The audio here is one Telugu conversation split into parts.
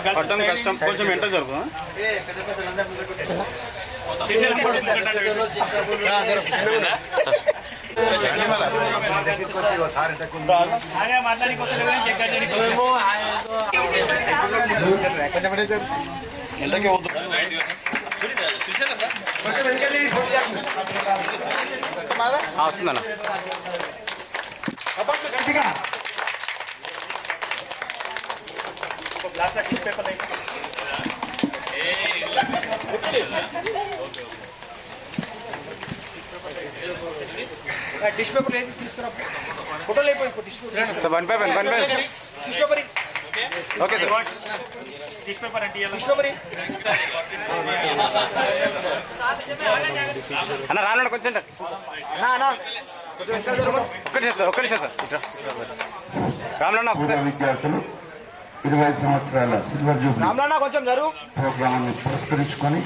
పట్టడం కష్టం, కొంచెం ఎంట జరుపు. ఎంటకే వస్తుందన్న. టిష్యూ పేపర్ లేదు తీసుకురా, ఫోటోలు అయిపోయి tissue sir. 1 paper tissue paper. Okay sir. Tissue paper అంటే టిష్యూ పేపర్ అన్న రాను కొంచెం ఒక్క నిమిషం సార్. రామ్లన్న విద్యార్థులు 25 సంవత్సరాల సిల్వర్ జూబ్లీ కొంచెం జరుగు ప్రోగ్రాంని పురస్కరించుకొని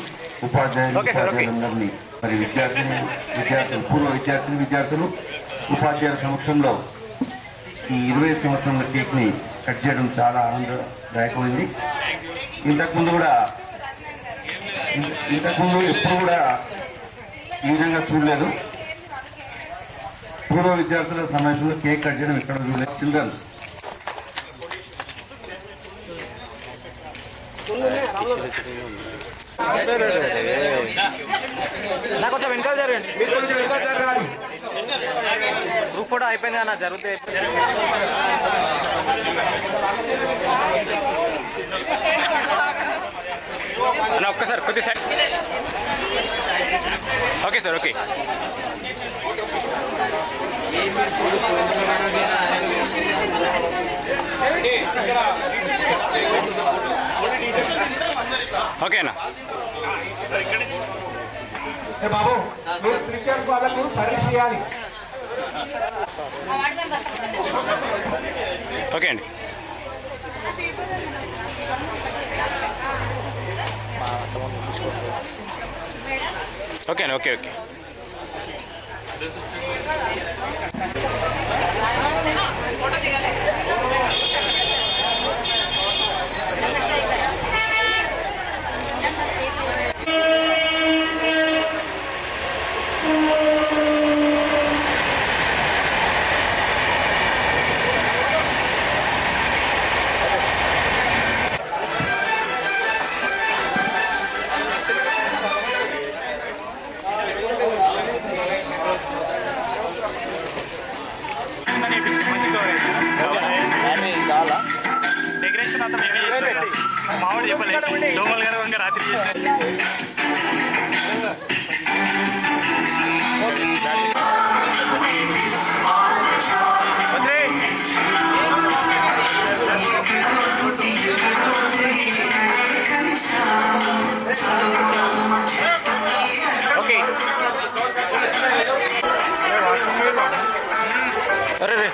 ఉపాధ్యాయులందరినీ మరి విద్యార్థులు పూర్వ విద్యార్థులు ఉపాధ్యాయుల సమక్షంలో ఈ 25 సంవత్సరాల కేక్ ని కట్ చేయడం చాలా ఆనందదాయకమైంది. ఇంతకుముందు ఎప్పుడు కూడా ఈ విధంగా చూడలేదు. పూర్వ విద్యార్థుల సమావేశంలో కేక్ కట్ చేయడం ఎక్కడ చూడలేదు. చిల్డ్రన్ కొంచెం వెనకాల జరగండి, మీరు కొంచెం వెనకాల జరగాలి. గ్రూప్ ఫోటో అయిపోయింది అన్న, జరుగుతే అన్న ఒక్కసారి కొద్దిగా side. Okay sir. Okay okay అన్న. బాబు టీచర్స్ వాళ్ళకు సర్వీస్ చేయాలి. ఓకే అండి. ఓకే అండి. ఓకే ఓకే డెకరేషన్ అంతా మేమే చేస్తాం. మామిడి చెప్పలేదు, దోమలు గర్వంగా రాత్రి ఓకే. అరే రే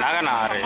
నాగనా అరే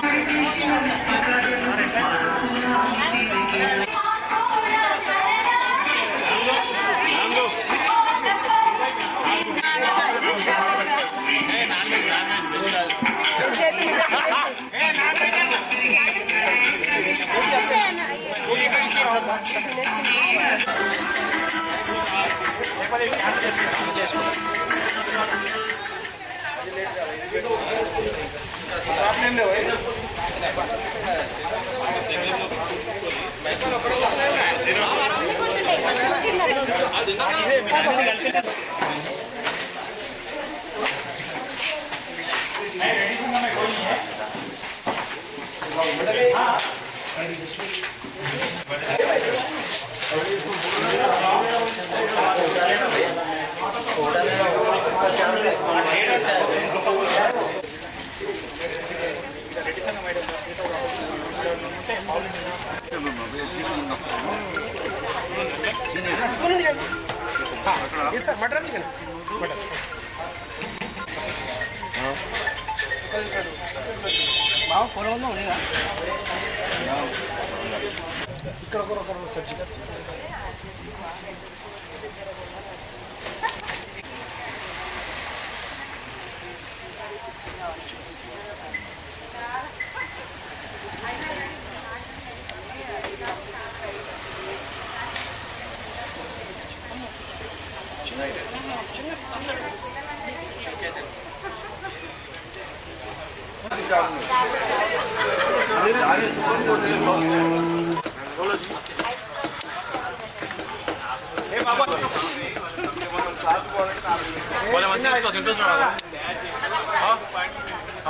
వాళ్ళు మంచిగా తీసుకో తింటున్నాడు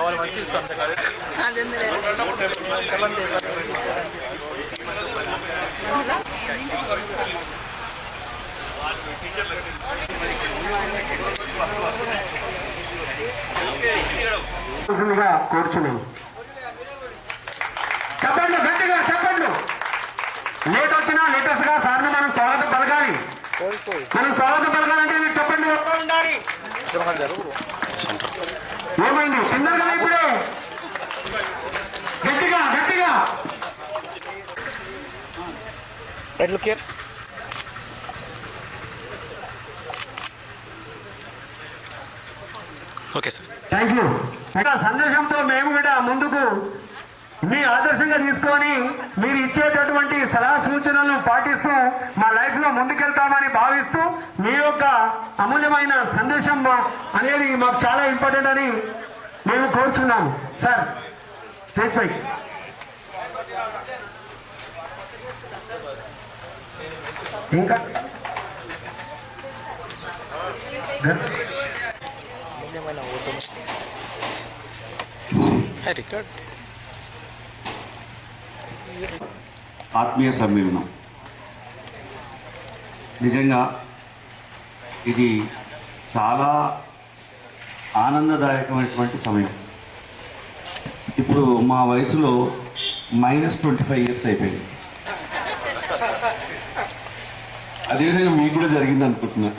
వాళ్ళు మంచిగా తీసుకో అంతే కాదు కూర్చున్నాం. చెప్పండి, గట్టిగా చెప్పండి. లేట్ వచ్చినా లేటెస్ట్ గా సార్ని మనం స్వాగతం పలకాలి. మనం స్వాగతం పలకాలంటే మీరు చెప్పండి. ఏమైంది తొందరగా ఇప్పుడే గట్టిగా గట్టిగా ఓకే సార్. Thank you. సందేశంతో మేము కూడా ముందుకు మీ ఆదర్శంగా తీసుకొని మీరు ఇచ్చేటటువంటి సలహా సూచనలను పాటిస్తూ మా లైఫ్ లో ముందుకెళ్తామని భావిస్తూ మీ యొక్క అమూల్యమైన సందేశం అనేది మాకు చాలా ఇంపార్టెంట్ అని మేము కోరుచున్నాము. సార్ స్టేట్ పై ఇంకా రికార్డ్ ఆత్మీయ సమ్మేళనం నిజంగా ఇది చాలా ఆనందదాయకమైనటువంటి సమయం. ఇప్పుడు మా వయసులో -25 ఇయర్స్ అయిపోయింది. అదేవిధంగా మీకు కూడా జరిగింది అనుకుంటున్నా.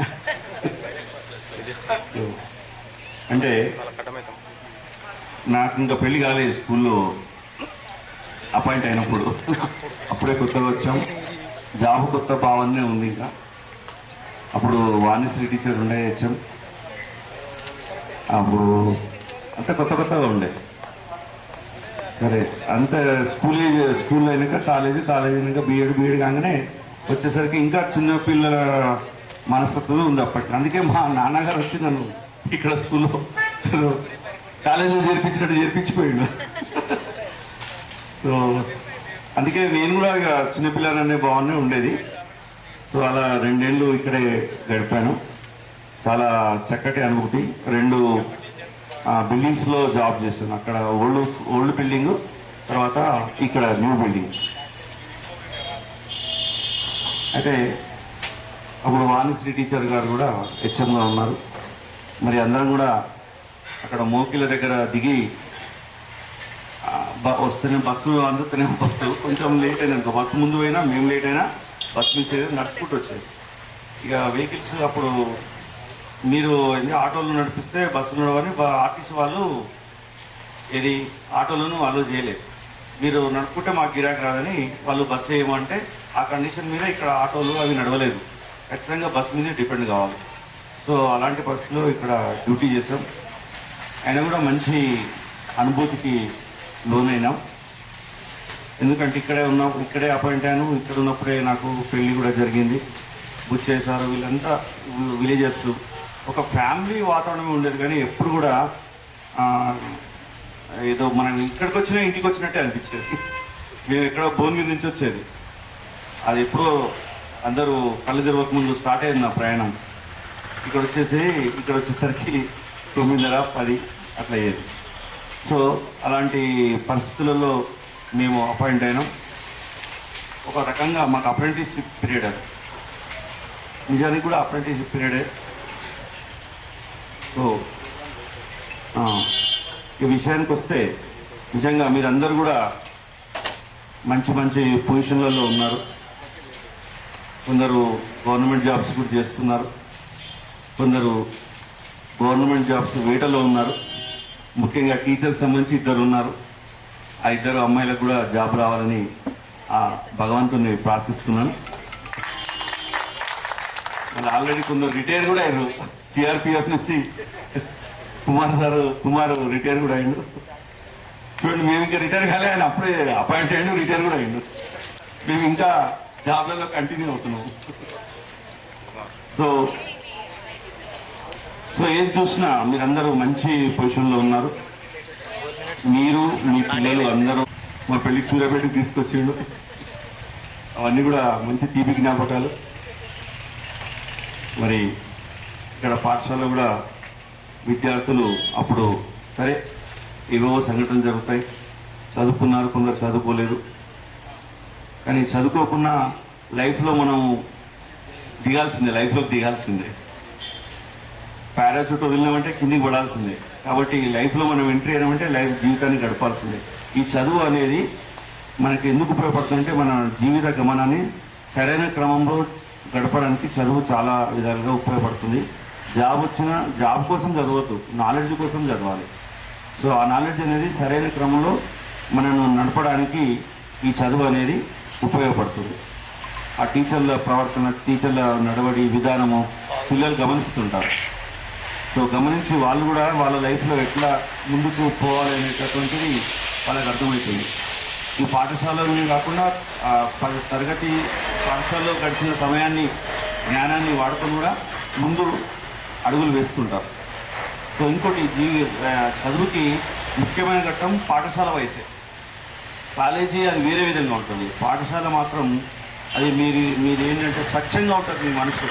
అంటే నాకు ఇంకా పెళ్లి కాలేదు. స్కూల్లో అపాయింట్ అయినప్పుడు అప్పుడే కొత్తగా వచ్చాం. జాబ్ కొత్త భావనే ఉంది. ఇంకా అప్పుడు వాణిశ్రీ టీచర్ ఉండే వచ్చాం. అప్పుడు అంత కొత్తగా ఉండే. సరే అంత స్కూల్ అయినాక కాలేజీ అయినాక బీఎడ్ కాగానే వచ్చేసరికి ఇంకా చిన్న పిల్లల మనస్తత్వం ఉంది అప్పటికి. అందుకే మా నాన్నగారు వచ్చి నన్ను ఇక్కడ స్కూల్లో కాలేజీలో చేర్పించిపోయిండు. సో అందుకే నేను కూడా ఇక చిన్నపిల్లలనే బాగానే ఉండేది. సో అలా 2 ఏళ్ళు ఇక్కడే గడిపాను. చాలా చక్కటి అనుభూతి. 2 బిల్డింగ్స్లో జాబ్ చేస్తాను. అక్కడ ఓల్డ్ బిల్డింగ్, తర్వాత ఇక్కడ న్యూ బిల్డింగ్. అయితే అప్పుడు వాణిశ్రీ టీచర్ గారు కూడా హెచ్ఎంగా ఉన్నారు. మరి అందరం కూడా అక్కడ మోకిల దగ్గర దిగి వస్తేనే బస్సు అందుతూనే బస్సు కొంచెం లేట్ అయినా బస్సు ముందు పోయినా మేము లేట్ అయినా బస్సు మిస్ అయ్యేది. నడుచుకుంటూ వచ్చేది. ఇక వెహికల్స్ అప్పుడు మీరు ఆటోలు నడిపిస్తే బస్సు నడవని ఆర్టీసీ వాళ్ళు ఇది ఆటోలను అలో చేయలేదు. మీరు నడుపుకుంటే మాకు గిరాకీ రాదని వాళ్ళు బస్సు వేయమంటే ఆ కండిషన్ మీద ఇక్కడ ఆటోలు అవి నడవలేదు. ఖచ్చితంగా బస్సు మీదే డిపెండ్ కావాలి. సో అలాంటి పరిస్థితుల్లో ఇక్కడ డ్యూటీ చేసాం. అయినా కూడా మంచి అనుభూతికి లోనైనాం. ఎందుకంటే ఇక్కడే అపాయింట్ అయ్యాను. ఇక్కడ ఉన్నప్పుడే నాకు పెళ్ళి కూడా జరిగింది. బుచ్చేసారు వీళ్ళంతా విలేజెస్. ఒక ఫ్యామిలీ వాతావరణం ఉండేది. కానీ ఎప్పుడు కూడా ఏదో మనం ఇక్కడికి వచ్చినా ఇంటికి వచ్చినట్టే అనిపించేది. మేము ఎక్కడో భువనగిరి నుంచి వచ్చేది. అది ఎప్పుడో అందరూ కళ్ళు తెరవక ముందు స్టార్ట్ అయింది నా ప్రయాణం. ఇక్కడ వచ్చేసరికి 9:30-10 అట్లా అయ్యేది. సో అలాంటి పరిస్థితులలో మేము అపాయింట్ అయినాం. ఒక రకంగా మాకు అప్రెంటిస్షిప్ పీరియడ్. అది నిజానికి కూడా అప్రెంటిస్షిప్ పీరియడే. సో ఈ విషయానికి వస్తే నిజంగా మీరందరూ కూడా మంచి పొజిషన్లలో ఉన్నారు. కొందరు గవర్నమెంట్ జాబ్స్ కూడా చేస్తున్నారు. కొందరు గవర్నమెంట్ జాబ్స్ వేటలో ఉన్నారు. ముఖ్యంగా టీచర్స్ సంబంధించి 2 ఉన్నారు. ఆ 2 అమ్మాయిలకు కూడా జాబ్ రావాలని ఆ భగవంతుని ప్రార్థిస్తున్నాను. మళ్ళీ ఆల్రెడీ కొందరు రిటైర్ కూడా అయ్యారు. సిఆర్పిఎఫ్ నుంచి కుమార్ రిటైర్ కూడా అయ్యిండు. చూడండి, మేము ఇంకా రిటైర్ కాలే, ఆయన అప్పుడే అపాయింట్ అయ్యిండు, రిటైర్ కూడా అయ్యిండు. మేము ఇంకా జాబ్లలో కంటిన్యూ అవుతున్నాము. సో ఏది చూసినా మీరందరూ మంచి పొజిషన్లో ఉన్నారు. మీరు మీ పిల్లలు అందరూ మా పెళ్లికి సూర్యాపేటకి తీసుకొచ్చిండు. అవన్నీ కూడా మంచి తీపి జ్ఞాపకాలు. మరి ఇక్కడ పాఠశాలలో కూడా విద్యార్థులు అప్పుడు సరే ఏవో సంఘటనలు జరుగుతాయి, చదువుకున్నారు, కొందరు చదువుకోలేదు. కానీ చదువుకోకుండా లైఫ్లో మనం లైఫ్లోకి దిగాల్సిందే. పారాచూట్ వదిలినామంటే కిందికి పడాల్సిందే. కాబట్టి లైఫ్లో మనం ఎంట్రీ అయినామంటే లైఫ్ జీవితాన్ని గడపాల్సిందే. ఈ చదువు అనేది మనకి ఎందుకు ఉపయోగపడుతుందంటే మన జీవిత గమనాన్ని సరైన క్రమంలో గడపడానికి చదువు చాలా విధాలుగా ఉపయోగపడుతుంది. జాబ్ వచ్చినా జాబ్ కోసం చదవద్దు, నాలెడ్జ్ కోసం చదవాలి. సో ఆ నాలెడ్జ్ అనేది సరైన క్రమంలో మనను నడపడానికి ఈ చదువు అనేది ఉపయోగపడుతుంది. ఆ టీచర్ల ప్రవర్తన, టీచర్ల నడవడి విధానము పిల్లలు గమనిస్తుంటారు. సో గమనించి వాళ్ళు కూడా వాళ్ళ లైఫ్లో ఎట్లా ముందుకు పోవాలనేటటువంటిది వాళ్ళకి అర్థమవుతుంది. ఈ పాఠశాలలోనే కాకుండా తరగతి పాఠశాలలో గడిచిన సమయాన్ని, జ్ఞానాన్ని వాడుకొని కూడా ముందు అడుగులు వేస్తుంటారు. సో ఇంకోటి చదువుకి ముఖ్యమైన ఘట్టం పాఠశాల వయసే. కాలేజీ అది వేరే విధంగా ఉంటుంది. పాఠశాల మాత్రం అది మీరు ఏంటంటే స్వచ్ఛంగా ఉంటుంది. మీ మనసు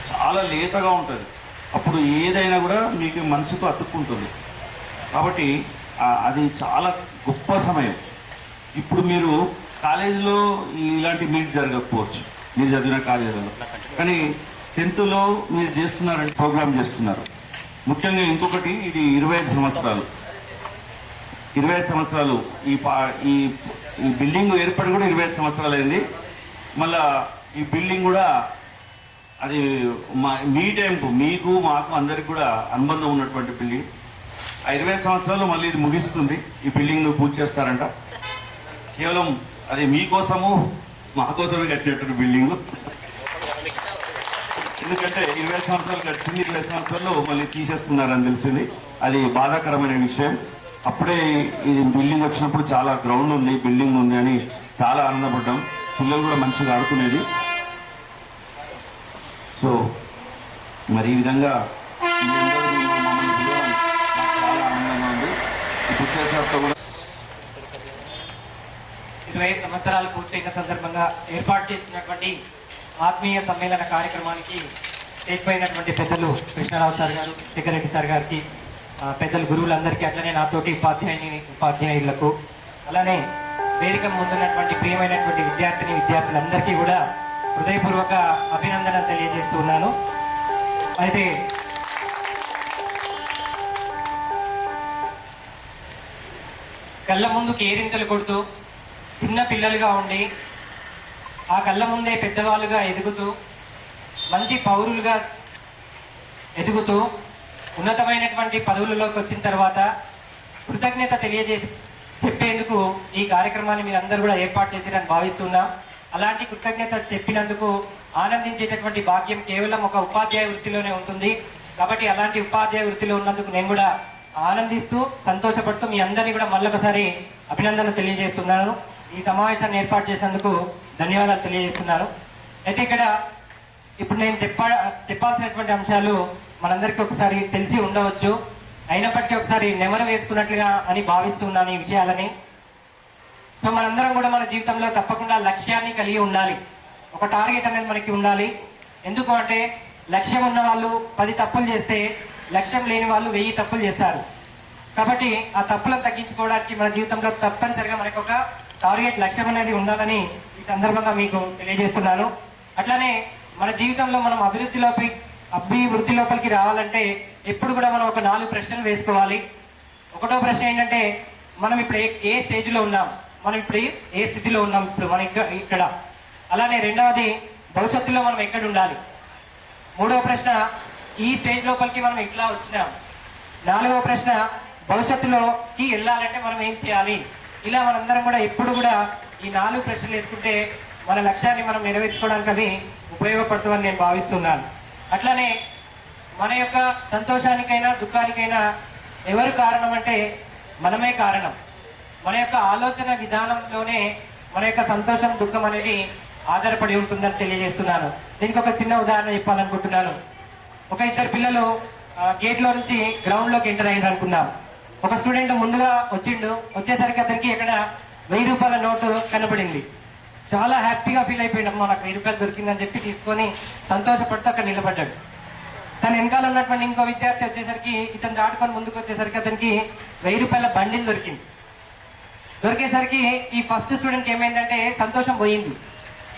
చాలా లేతగా ఉంటుంది. అప్పుడు ఏదైనా కూడా మీకు మనసుకు అతుక్కుంటుంది. కాబట్టి అది చాలా గొప్ప సమయం. ఇప్పుడు మీరు కాలేజీలో ఇలాంటి మీట్ జరగకపోవచ్చు మీరు చదివిన కాలేజీలలో, కానీ 10th మీరు చేస్తున్నారంటే ప్రోగ్రామ్ చేస్తున్నారు. ముఖ్యంగా ఇంకొకటి, ఇది 25 సంవత్సరాలు. 25 సంవత్సరాలు ఈ బిల్డింగ్ ఏర్పడి కూడా 25 సంవత్సరాలు అయింది. మళ్ళా ఈ బిల్డింగ్ కూడా అది మీ టైంకు మీకు మాకు అందరికి కూడా అనుబంధం ఉన్నటువంటి బిల్డింగ్. ఆ 25 సంవత్సరాలు మళ్ళీ ఇది ముగిస్తుంది. ఈ బిల్డింగ్ పూర్తి చేస్తారంట. కేవలం అది మీకోసము మా కోసమే కట్టినటువంటి బిల్డింగ్. ఎందుకంటే 20 సంవత్సరాలు గడిచింది, 20 సంవత్సరాల్లో మళ్ళీ తీసేస్తున్నారని తెలిసింది. అది బాధాకరమైన విషయం. అప్పుడే ఇది బిల్డింగ్ వచ్చినప్పుడు చాలా గ్రౌండ్ ఉంది, బిల్డింగ్ ఉంది అని చాలా ఆనందపడ్డాం. పిల్లలు కూడా మంచిగా ఆడుకునేది. సో మరి ఈ విధంగా మమ్మల్ని చూడడం నాకు చాలా ఆనందంగా ఉంది. ఇప్పుడు చేసేటప్పుడు కూడా 25 సంవత్సరాలు పూర్తయిన సందర్భంగా ఏర్పాటు చేసినటువంటి ఆత్మీయ సమ్మేళన కార్యక్రమానికి చేరిపోయినటువంటి పెద్దలు కృష్ణారావు సార్ గారు, తిక్కరెడ్డి సార్ గారికి, పెద్దలు గురువులందరికీ, అట్లనే నాతోటి ఉపాధ్యాయులకు, అలానే వేదిక ముందున్నటువంటి ప్రియమైనటువంటి విద్యార్థులందరికీ కూడా హృదయపూర్వక అభినందనలు తెలియజేస్తూ ఉన్నాను. అయితే కళ్ళ ముందు కేరింతలు కొడుతూ చిన్న పిల్లలుగా ఉండి ఆ కళ్ళ ముందే పెద్దవాళ్ళుగా ఎదుగుతూ మంచి పౌరులుగా ఎదుగుతూ ఉన్నతమైనటువంటి పదవులలోకి వచ్చిన తర్వాత కృతజ్ఞత చెప్పేందుకు ఈ కార్యక్రమాన్ని మీరు అందరూ కూడా ఏర్పాటు చేశారని భావిస్తున్నాం. అలాంటి కృతజ్ఞత చెప్పినందుకు ఆనందించేటటువంటి భాగ్యం కేవలం ఒక ఉపాధ్యాయ వృత్తిలోనే ఉంటుంది. కాబట్టి అలాంటి ఉపాధ్యాయ వృత్తిలో ఉన్నందుకు నేను కూడా ఆనందిస్తూ సంతోషపడుతూ మీ అందరినీ కూడా మళ్ళొకసారి అభినందనలు తెలియజేస్తున్నాను. ఈ సమావేశాన్ని ఏర్పాటు చేసినందుకు ధన్యవాదాలు తెలియజేస్తున్నాను. అయితే ఇక్కడ ఇప్పుడు నేను చెప్పాల్సినటువంటి అంశాలు మనందరికీ ఒకసారి తెలిసి ఉండవచ్చు, అయినప్పటికీ ఒకసారి నెమరు వేసుకున్నట్లుగా అని భావిస్తున్నాను ఈ విషయాలని. సో మనందరం కూడా మన జీవితంలో తప్పకుండా లక్ష్యాన్ని కలిగి ఉండాలి. ఒక టార్గెట్ అనేది మనకి ఉండాలి. ఎందుకు అంటే లక్ష్యం ఉన్న వాళ్ళు 10 తప్పులు చేస్తే లక్ష్యం లేని వాళ్ళు 1000 తప్పులు చేస్తారు. కాబట్టి ఆ తప్పులను తగ్గించుకోవడానికి మన జీవితంలో తప్పనిసరిగా మనకు ఒక టార్గెట్, లక్ష్యం అనేది ఉండాలని ఈ సందర్భంగా మీకు తెలియజేస్తున్నాను. అట్లానే మన జీవితంలో మనం అభివృద్ధి లోపలికి రావాలంటే ఎప్పుడు కూడా మనం ఒక 4 ప్రశ్నలు వేసుకోవాలి. ఒకటో ప్రశ్న ఏంటంటే మనం ఇప్పుడు ఏ స్టేజ్లో ఉన్నాం, మనం ఇప్పుడు ఏ స్థితిలో ఉన్నాం ఇప్పుడు మనం ఇక్కడ. అలానే రెండవది భవిష్యత్తులో మనం ఎక్కడ ఉండాలి. మూడవ ప్రశ్న ఈ స్టేజ్ లోపలికి మనం ఎట్లా వచ్చినాం. 4వ ప్రశ్న, భవిష్యత్తులోకి వెళ్ళాలంటే మనం ఏం చేయాలి? ఇలా మనందరం కూడా ఎప్పుడు కూడా ఈ 4 ప్రశ్నలు వేసుకుంటే మన లక్ష్యాన్ని మనం నెరవేర్చుకోవడానికి అవి ఉపయోగపడుతుందని నేను భావిస్తున్నాను. అట్లానే మన యొక్క సంతోషానికైనా దుఃఖానికైనా ఎవరు కారణం అంటే మనమే కారణం. మన యొక్క ఆలోచన విధానంలోనే మన యొక్క సంతోషం దుఃఖం అనేది ఆధారపడి ఉంటుందని తెలియజేస్తున్నాను. దీనికి ఒక చిన్న ఉదాహరణ చెప్పాలనుకుంటున్నాను. ఒక 2 పిల్లలు గేట్లో నుంచి గ్రౌండ్లోకి ఎంటర్ అయ్యారు అనుకుందాం. ఒక స్టూడెంట్ ముందుగా వచ్చేసరికి అతనికి ఇక్కడ 1000 రూపాయల నోటు కనబడింది. చాలా హ్యాపీగా ఫీల్ అయిపోయాడు, నాకు 1000 రూపాయలు దొరికిందని చెప్పి తీసుకొని సంతోషపడుతూ అక్కడ నిలబడ్డాడు. తన వెనకాల ఉన్నటువంటి ఇంకో విద్యార్థి వచ్చేసరికి ఇతను దాటుకొని ముందుకు వచ్చేసరికి అతనికి 1000 రూపాయల బండిల్ దొరికింది. దొరికేసరికి ఈ ఫస్ట్ స్టూడెంట్కి ఏమైందంటే సంతోషం పోయింది.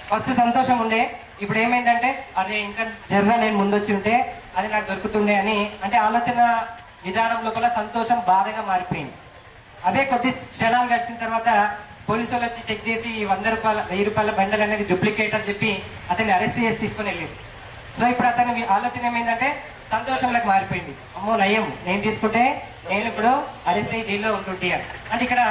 ఫస్ట్ సంతోషం ఉండే, ఇప్పుడు ఏమైందంటే అరే ఇంకా జర్రా నేను ముందు వచ్చి ఉంటే అది నాకు దొరుకుతుండే అని, అంటే ఆలోచన విధానం లోపల సంతోషం బాధగా మారిపోయింది. అదే కొద్ది క్షణాలు గడిచిన తర్వాత పోలీసు వాళ్ళు వచ్చి చెక్ చేసి 1000 రూపాయల బండల్ అనేది డూప్లికేట్ అని చెప్పి అతన్ని అరెస్ట్ చేసి తీసుకొని వెళ్ళింది. సో ఇప్పుడు అతని ఆలోచన ఏమైందంటే సంతోషంలోకి మారిపోయింది. అమ్మో నయం, నేను తీసుకుంటే నేను ఇప్పుడు అరెస్ట్ అయ్యి జైల్లో ఉంటుంటే అంటే ఇక్కడ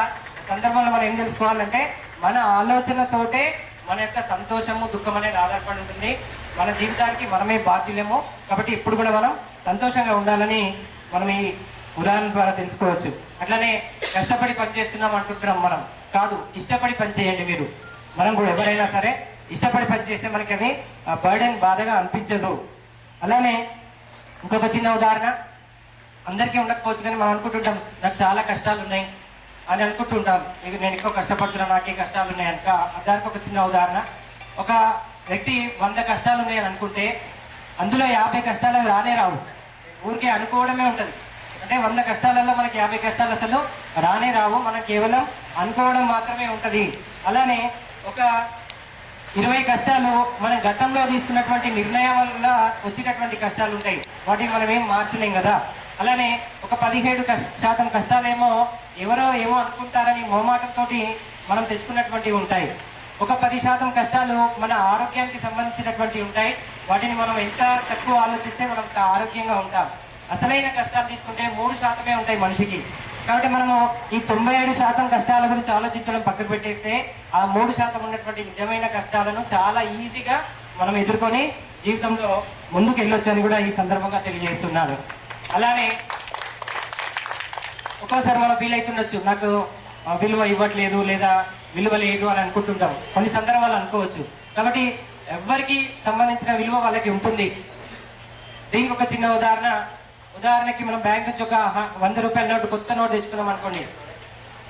సందర్భంలో మనం ఏం తెలుసుకోవాలంటే మన ఆలోచనతోటే మన యొక్క సంతోషము దుఃఖం అనేది ఆధారపడి ఉంటుంది. మన జీవితానికి మనమే బాధ్యులేమో, కాబట్టి ఇప్పుడు కూడా మనం సంతోషంగా ఉండాలని మనం ఈ ఉదాహరణ ద్వారా తెలుసుకోవచ్చు. అట్లానే కష్టపడి పనిచేస్తున్నాం అంటుంటున్నాం మనం కాదు, ఇష్టపడి పని చేయండి మీరు. మనం కూడా ఎవరైనా సరే ఇష్టపడి పని చేస్తే మనకి అది బర్డెన్ బాధగా అనిపించదు. అలానే ఇంకొక చిన్న ఉదాహరణ, అందరికీ ఉండకపోవచ్చు కానీ మనం అనుకుంటుంటాం నాకు చాలా కష్టాలు ఉన్నాయి అని అనుకుంటుంటాం. ఇక నేను ఎక్కువ కష్టపడుతున్నా, నాకే కష్టాలు ఉన్నాయి అనుక. దానికి ఒక చిన్న ఉదాహరణ, ఒక వ్యక్తి 100 కష్టాలు ఉన్నాయని అనుకుంటే అందులో 50 కష్టాలు రానే రావు, ఊరికే అనుకోవడమే ఉంటుంది. అంటే 100 కష్టాలలో మనకి 50 కష్టాలు అసలు రానే రావు, మనం కేవలం అనుకోవడం మాత్రమే ఉంటుంది. అలానే ఒక 20 కష్టాలు మనం గతంలో తీసుకున్నటువంటి నిర్ణయం వల్ల వచ్చినటువంటి కష్టాలు ఉంటాయి, వాటిని మనం ఏం మార్చలేం కదా. అలానే ఒక 17% కష్టాలేమో ఎవరో ఏమో అనుకుంటారని మొహమాటంతో మనం తెచ్చుకున్నటువంటివి ఉంటాయి. ఒక 10% కష్టాలు మన ఆరోగ్యానికి సంబంధించినటువంటివి ఉంటాయి, వాటిని మనం ఎంత తక్కువ ఆలోచిస్తే మనం ఆరోగ్యంగా ఉంటాం. అసలైన కష్టాలు తీసుకుంటే 3% ఉంటాయి మనిషికి. కాబట్టి మనము ఈ 97% కష్టాల గురించి ఆలోచించడం పక్కకు పెట్టేస్తే ఆ 3% ఉన్నటువంటి నిజమైన కష్టాలను చాలా ఈజీగా మనం ఎదుర్కొని జీవితంలో ముందుకు వెళ్ళొచ్చు అని కూడా ఈ సందర్భంగా తెలియజేస్తున్నాను. అలానే ఒక్కోసారి మనం ఫీల్ అవుతుండొచ్చు, నాకు విలువ ఇవ్వట్లేదు లేదా విలువ లేదు అని అనుకుంటుంటాం. కొన్ని సందర్భాలు అనుకోవచ్చు. కాబట్టి ఎవరికి సంబంధించిన విలువ వాళ్ళకి ఉంటుంది. దీనికి ఒక చిన్న ఉదాహరణకి మనం బ్యాంక్ నుంచి ఒక 100 రూపాయల నోటు, కొత్త నోటు తెచ్చుకున్నాం అనుకోండి,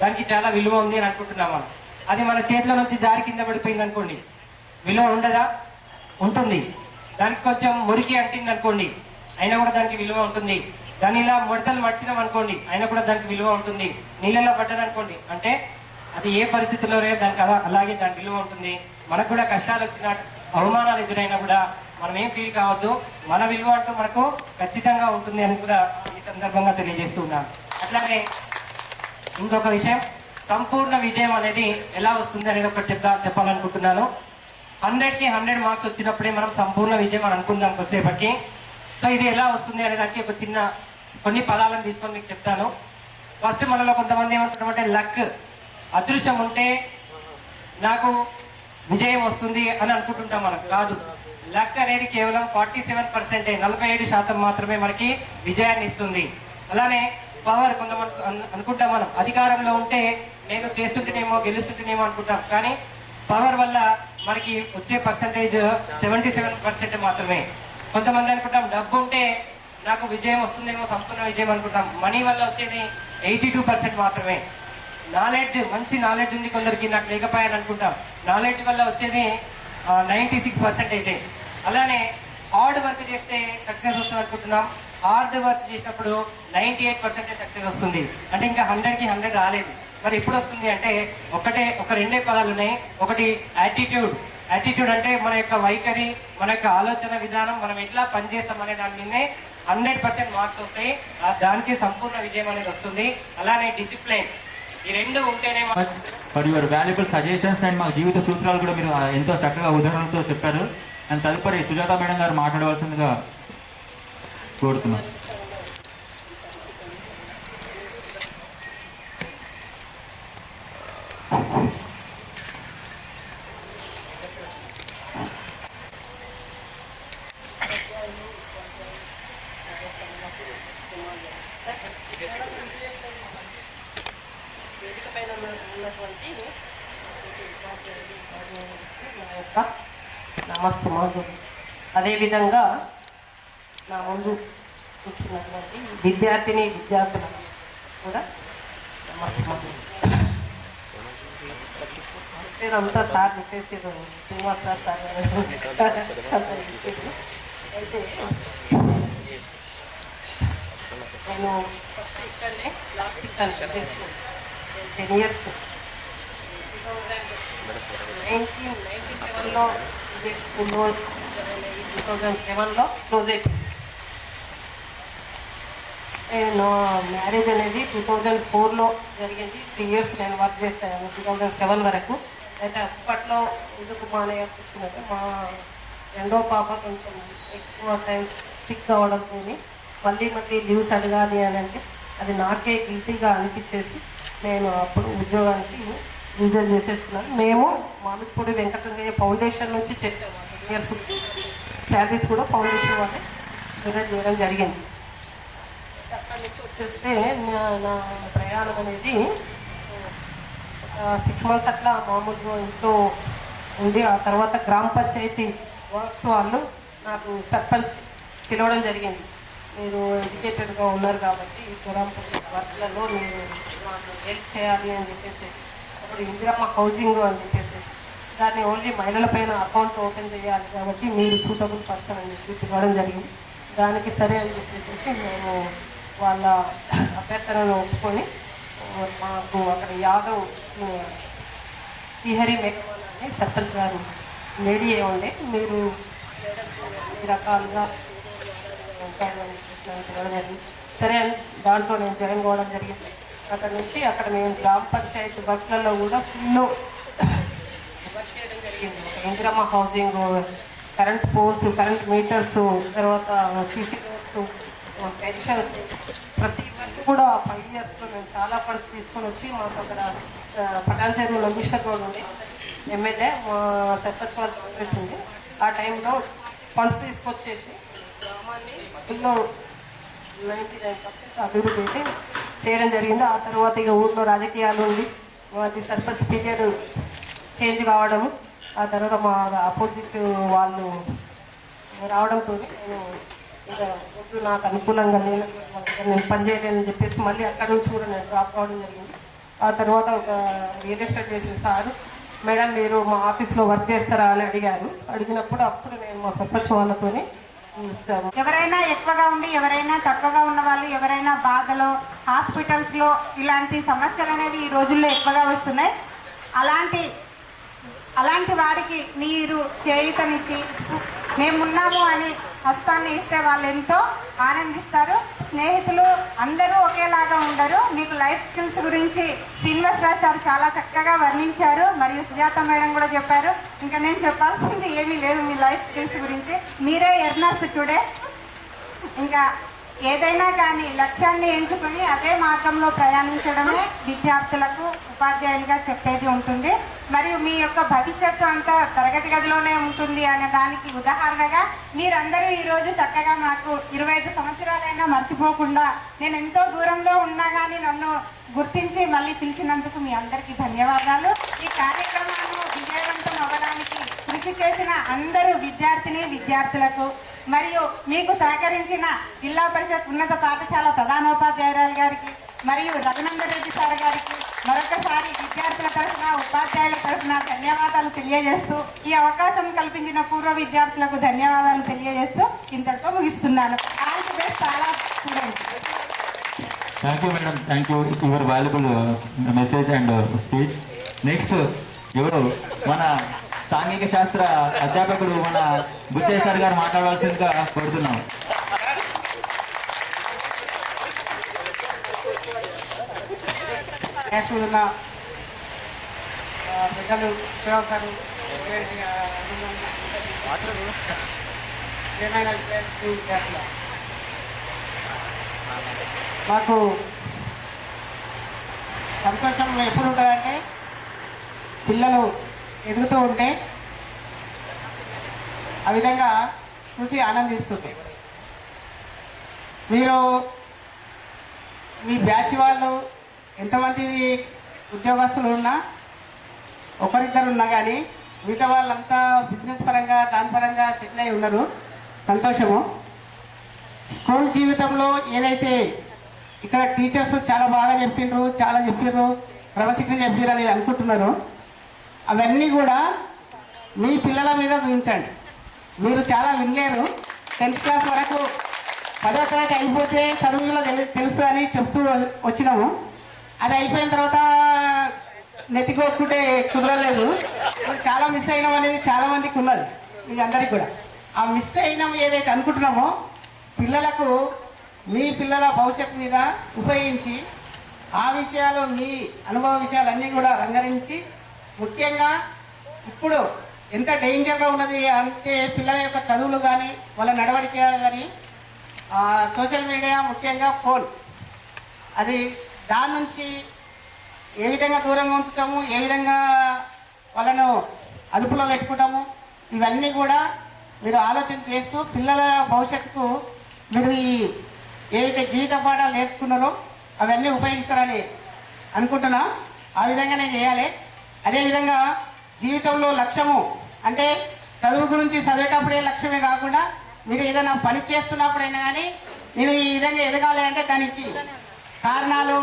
దానికి చాలా విలువ ఉంది అని అనుకుంటున్నాం మనం. అది మన చేతిలో నుంచి జారి కింద పడిపోయింది అనుకోండి, విలువ ఉండదా? ఉంటుంది. దానికి కొంచెం మురికి అంటింది అనుకోండి, అయినా కూడా దానికి విలువ ఉంటుంది. దాని ఇలా ముడతలు మర్చినాం అనుకోండి, అయినా కూడా దానికి విలువ ఉంటుంది. నీళ్ళలో పడ్డది అనుకోండి, అంటే అది ఏ పరిస్థితుల్లో దానికి అలాగే దాని విలువ ఉంటుంది. మనకు కూడా కష్టాలు వచ్చిన, అవమానాలు ఎదురైనా కూడా మనం ఏం ఫీల్ కావద్దు, మన విలువ అంటూ మనకు ఖచ్చితంగా ఉంటుంది అని కూడా ఈ సందర్భంగా తెలియజేస్తున్నాను. అట్లానే ఇంకొక విషయం, సంపూర్ణ విజయం అనేది ఎలా వస్తుంది అనేది ఒకటి చెప్పాలనుకుంటున్నాను. 100కి 100 మార్క్స్ వచ్చినప్పుడే మనం సంపూర్ణ విజయం అని అనుకుందాం కొద్దిసేపటికి. సో ఇది ఎలా వస్తుంది అనే దానికి ఒక చిన్న కొన్ని పదాలను తీసుకొని మీకు చెప్తాను. ఫస్ట్ మనలో కొంతమంది ఏమంటున్నామంటే లక్, అదృష్టం ఉంటే నాకు విజయం వస్తుంది అని అనుకుంటుంటాం. మనం కాదు, లక్ అనేది కేవలం 47%, 47% మాత్రమే మనకి విజయాన్ని ఇస్తుంది. అలానే పవర్, కొంతమంది అనుకుంటాం మనం అధికారంలో ఉంటే నేను చేస్తుంటేనేమో గెలుస్తుంటేనేమో అనుకుంటాం, కానీ పవర్ వల్ల మనకి వచ్చే పర్సంటేజ్ 77% మాత్రమే. కొంతమంది అనుకుంటాం డబ్బు ఉంటే నాకు విజయం వస్తుందేమో, సంపూర్ణ విజయం అనుకుంటాం, మనీ వల్ల వచ్చేది 82% మాత్రమే. నాలెడ్జ్, మంచి నాలెడ్జ్ ఉంది కొందరికి, నాకు లేకపోయాను అనుకుంటాం, నాలెడ్జ్ వల్ల వచ్చేది 96%. అలానే హార్డ్ వర్క్ చేస్తే సక్సెస్ వస్తుంది అనుకుంటున్నాం, హార్డ్ వర్క్ చేసినప్పుడు 98% సక్సెస్ వస్తుంది. అంటే ఇంకా 100కి 100 రాలేదు. మరి ఎప్పుడు వస్తుంది అంటే ఒక రెండే పదాలు ఉన్నాయి. ఒకటి యాటిట్యూడ్. యాటిట్యూడ్ అంటే మన యొక్క వైఖరి, మన యొక్క ఆలోచన విధానం, మనం ఎట్లా పనిచేస్తాం అనే దాని మీదే 100% మార్క్స్ వస్తాయి, దానికి సంపూర్ణ విజయం అనేది వస్తుంది. అలానే డిసిప్లిన్, ఈ రెండు ఉంటేనే for your valuable suggestions and మా జీవిత సూత్రాలు కూడా మీరు ఎంతో చక్కగా ఉదాహరణలతో చెప్పారు. అండ్ తదుపరి సుజాత మేడం గారు మాట్లాడవలసిందిగా కోరుతున్నాం. ఉన్నటువంటి నా యొక్క నమస్సుమాలు. అదేవిధంగా నా ముందు కూర్చున్నటువంటి విద్యార్థులకు కూడా నమస్సుమాలు. అంతా సార్ చెప్పేసి శ్రీనివాస్ సార్ అయితే నేను ఫస్ట్ ఇక్కడనే లాస్ట్ ఇక్కడ చేసుకున్నాను 10 years 1997లో ఇదే స్కూల్లో 2007లో క్లోజ్ అయిపోయింది. నా మ్యారేజ్ అనేది 2004లో జరిగింది. 3 years నేను వర్క్ చేశాను 2007 వరకు. అయితే అప్పట్లో ఎందుకు మానేయాల్సి వచ్చిందంటే మా రెండో పాప కొంచెం ఎక్కువ టైం సిక్ అవ్వడంతో మళ్ళీ లీవ్స్ అడగాలి అని అంటే అది నాకే గిల్టీగా అనిపించేసి నేను అప్పుడు ఉద్యోగానికి రిజైన్ చేసేసుకున్నాను. మేము మామిడిపూడి వెంకటరంగయ్య ఫౌండేషన్ నుంచి చేసాము. 10 years శాలరీస్ కూడా ఫౌండేషన్ వాళ్ళే రిజైన్ చేయడం జరిగింది. అక్కడి నుంచి వచ్చేస్తే నా ప్రయాణం అనేది 6 months అట్లా మామూలుగా ఇంట్లో ఉంది. ఆ తర్వాత గ్రామ పంచాయతీ వర్క్స్ వాళ్ళు నాకు సర్పంచ్ పిలవడం జరిగింది. మీరు ఎడ్యుకేటెడ్గా ఉన్నారు కాబట్టి గ్రామ పంచాయతీ వర్క్లలో మీరు మాకు హెల్ప్ చేయాలి అని చెప్పేసి అప్పుడు ఇందిరమ్మ హౌసింగ్ అని చెప్పేసి దాన్ని ఓన్లీ మహిళల పైన అకౌంట్ ఓపెన్ చేయాలి కాబట్టి మీరు సూటబుల్ పర్సన్ అని చెప్పి పిలవడం జరిగింది. దానికి సరే అని చెప్పేసి మేము వాళ్ళ అభ్యర్థనను ఒప్పుకొని మాకు అక్కడ యాదవ్ శ్రీహరి మేఘవాల్ అని సర్పంచ్ గారు లేడీ ఉండే మీరు అన్ని రకాలుగా జరిగింది. సరే అని దాంట్లో నేను జాయిన్ కావడం జరిగింది. అక్కడ నుంచి అక్కడ మేము గ్రామ పంచాయతీ వర్క్లలో కూడా ఫుల్ వర్క్ చేయడం జరిగింది. Indiramma housing, current poles, current meters, తర్వాత సీసీ రోడ్స్, పెన్షన్స్, ప్రతి వర్క్ కూడా 5 yearsలో మేము చాలా ఫండ్స్ తీసుకొని వచ్చి మాకు అక్కడ పటాన్చేరు నంబీశ్వర్ రోడ్ ఉండే ఎమ్మెల్యే మా సర్పంచ్ వాళ్ళు పంపించింది. ఆ టైంలో ఫండ్స్ తీసుకొచ్చేసి గ్రామాన్ని ఫుల్లో 99% అభివృద్ధి అయితే చేయడం జరిగింది. ఆ తర్వాత ఇక ఊళ్ళో రాజకీయాలు ఉంది, మాది సర్పంచ్ పీరియడ్ చేంజ్ కావడము, ఆ తర్వాత మా ఆపోజిట్ వాళ్ళు రావడంతో నేను ఇక వద్దు నాకు అనుకూలంగా లేని నేను పనిచేయలేనని చెప్పేసి మళ్ళీ అక్కడ నుంచి కూడా నేను డ్రాప్ కావడం జరిగింది. ఆ తర్వాత ఒక రియల్ ఎస్టేట్ చేసిన సారు మేడం మీరు మా ఆఫీస్లో వర్క్ చేస్తారా అని అడిగారు. అడిగినప్పుడు అప్పుడు నేను మా సర్పంచ్ వాళ్ళతోని ఎవరైనా ఎక్కువగా ఉండి ఎవరైనా తక్కువగా ఉన్న వాళ్ళు ఎవరైనా బాధలో హాస్పిటల్స్లో ఇలాంటి సమస్యలు అనేవి ఈ రోజుల్లో ఎక్కువగా వస్తున్నాయి. అలాంటి వారికి మీరు చేయుతనిచ్చి మేమున్నాము అని హస్తాన్ని ఇస్తే వాళ్ళు ఎంతో ఆనందిస్తారు. స్నేహితులు అందరూ ఒకేలాగా ఉండరు. మీకు లైఫ్ స్కిల్స్ గురించి శ్రీనివాసరావు సార్ చాలా చక్కగా వర్ణించారు, మరియు సుజాత మేడం కూడా చెప్పారు. ఇంకా నేను చెప్పాల్సింది ఏమీ లేదు మీ లైఫ్ స్కిల్స్ గురించి. మీరే ఎర్నర్స్ టుడే. ఇంకా ఏదైనా కానీ లక్ష్యాన్ని ఎంచుకొని అదే మార్గంలో ప్రయాణించడమే విద్యార్థులకు ఉపాధ్యాయులుగా చెప్పేది ఉంటుంది. మరియు మీ యొక్క భవిష్యత్తు అంతా తరగతి గదిలోనే ఉంటుంది అనే దానికి ఉదాహరణగా మీరందరూ ఈరోజు చక్కగా మాకు 25 సంవత్సరాలైనా మర్చిపోకుండా నేను ఎంతో దూరంలో ఉన్నా కానీ నన్ను గుర్తించి మళ్ళీ పిలిచినందుకు మీ అందరికీ ధన్యవాదాలు. ఈ కార్యక్రమాన్ని విజయవంతం అవ్వడానికి కృషి చేసిన అందరూ విద్యార్థులకు మరియు మీకు సహకరించిన జిల్లా పరిషత్ ఉన్నత పాఠశాల ప్రధానోపాధ్యాయురాలు గారికి మరియు రఘునందన్ రెడ్డి సార్ గారికి మరొకసారి విద్యార్థుల తరఫున ఉపాధ్యాయుల తరఫున ధన్యవాదాలు తెలియజేస్తూ ఈ అవకాశం కల్పించిన పూర్వ విద్యార్థులకు ధన్యవాదాలు తెలియజేస్తూ ఇంతటితో ముగిస్తున్నాను. ఆల్ ది బెస్ట్ చాలా students. Thank you madam, thank you your valuable message and speech. Next ఎవరు మన సాంఘిక శాస్త్ర అధ్యాపకుడు మన బుచ్చయ్య సార్ గారు మాట్లాడవలసిందిగా కోరుతున్నాం. ఉన్న పెద్దలు శివ సార్ మాకు సంతోషం ఎప్పుడు ఉంటుందంటే పిల్లలు ఎదుగుతూ ఉంటే ఆ విధంగా చూసి ఆనందిస్తుంది. మీరు మీ బ్యాచ్ వాళ్ళు ఎంతమంది ఉద్యోగస్తులు ఉన్నా ఒకరిద్దరు ఉన్నా కానీ మిగతా వాళ్ళంతా బిజినెస్ పరంగా దాని పరంగా సెటిల్ అయి ఉన్నారు. సంతోషము. స్కూల్ జీవితంలో ఏదైతే ఇక్కడ టీచర్స్ చాలా బాగా చెప్పిర్రు క్రమశిక్షణ చెప్పారు అనేది అనుకుంటున్నారు, అవన్నీ కూడా మీ పిల్లల మీద చూపించండి. మీరు చాలా వినలేరు. 10th క్లాస్ వరకు 10వ తరగతి అయిపోతే చదువులో తెలుసు అని చెప్తూ వచ్చినాము. అది అయిపోయిన తర్వాత నెత్తికొక్కుంటే కుదరలేదు. చాలా మిస్ అయినాం అనేది చాలా మందికి ఉన్నది, మీ అందరికీ కూడా. ఆ మిస్ అయినాం ఏదైతే అనుకుంటున్నామో పిల్లలకు మీ పిల్లల భవిష్యత్తు మీద ఉపయోగించి ఆ విషయాలు మీ అనుభవ విషయాలన్నీ కూడా రంగరించి, ముఖ్యంగా ఇప్పుడు ఎంత డేంజర్గా ఉన్నది అంటే పిల్లల యొక్క చదువులు కానీ వాళ్ళ నడవడిక కానీ సోషల్ మీడియా ముఖ్యంగా ఫోన్, అది దాని నుంచి ఏ విధంగా దూరంగా ఉంచుతాము, ఏ విధంగా వాళ్ళను అదుపులో పెట్టుకుంటాము, ఇవన్నీ కూడా మీరు ఆలోచన చేస్తూ పిల్లల భవిష్యత్తుకు మీరు ఈ ఏవైతే జీవిత పాఠాలు నేర్చుకున్నారో అవన్నీ ఉపయోగిస్తారని అనుకుంటున్నా. ఆ విధంగానే చేయాలి. అదేవిధంగా జీవితంలో లక్ష్యము అంటే చదువు గురించి చదివేటప్పుడే లక్ష్యమే కాకుండా మీరు ఏదైనా పని చేస్తున్నప్పుడైనా కానీ నేను ఈ విధంగా ఎదగాలి అంటే దానికి కారణాలు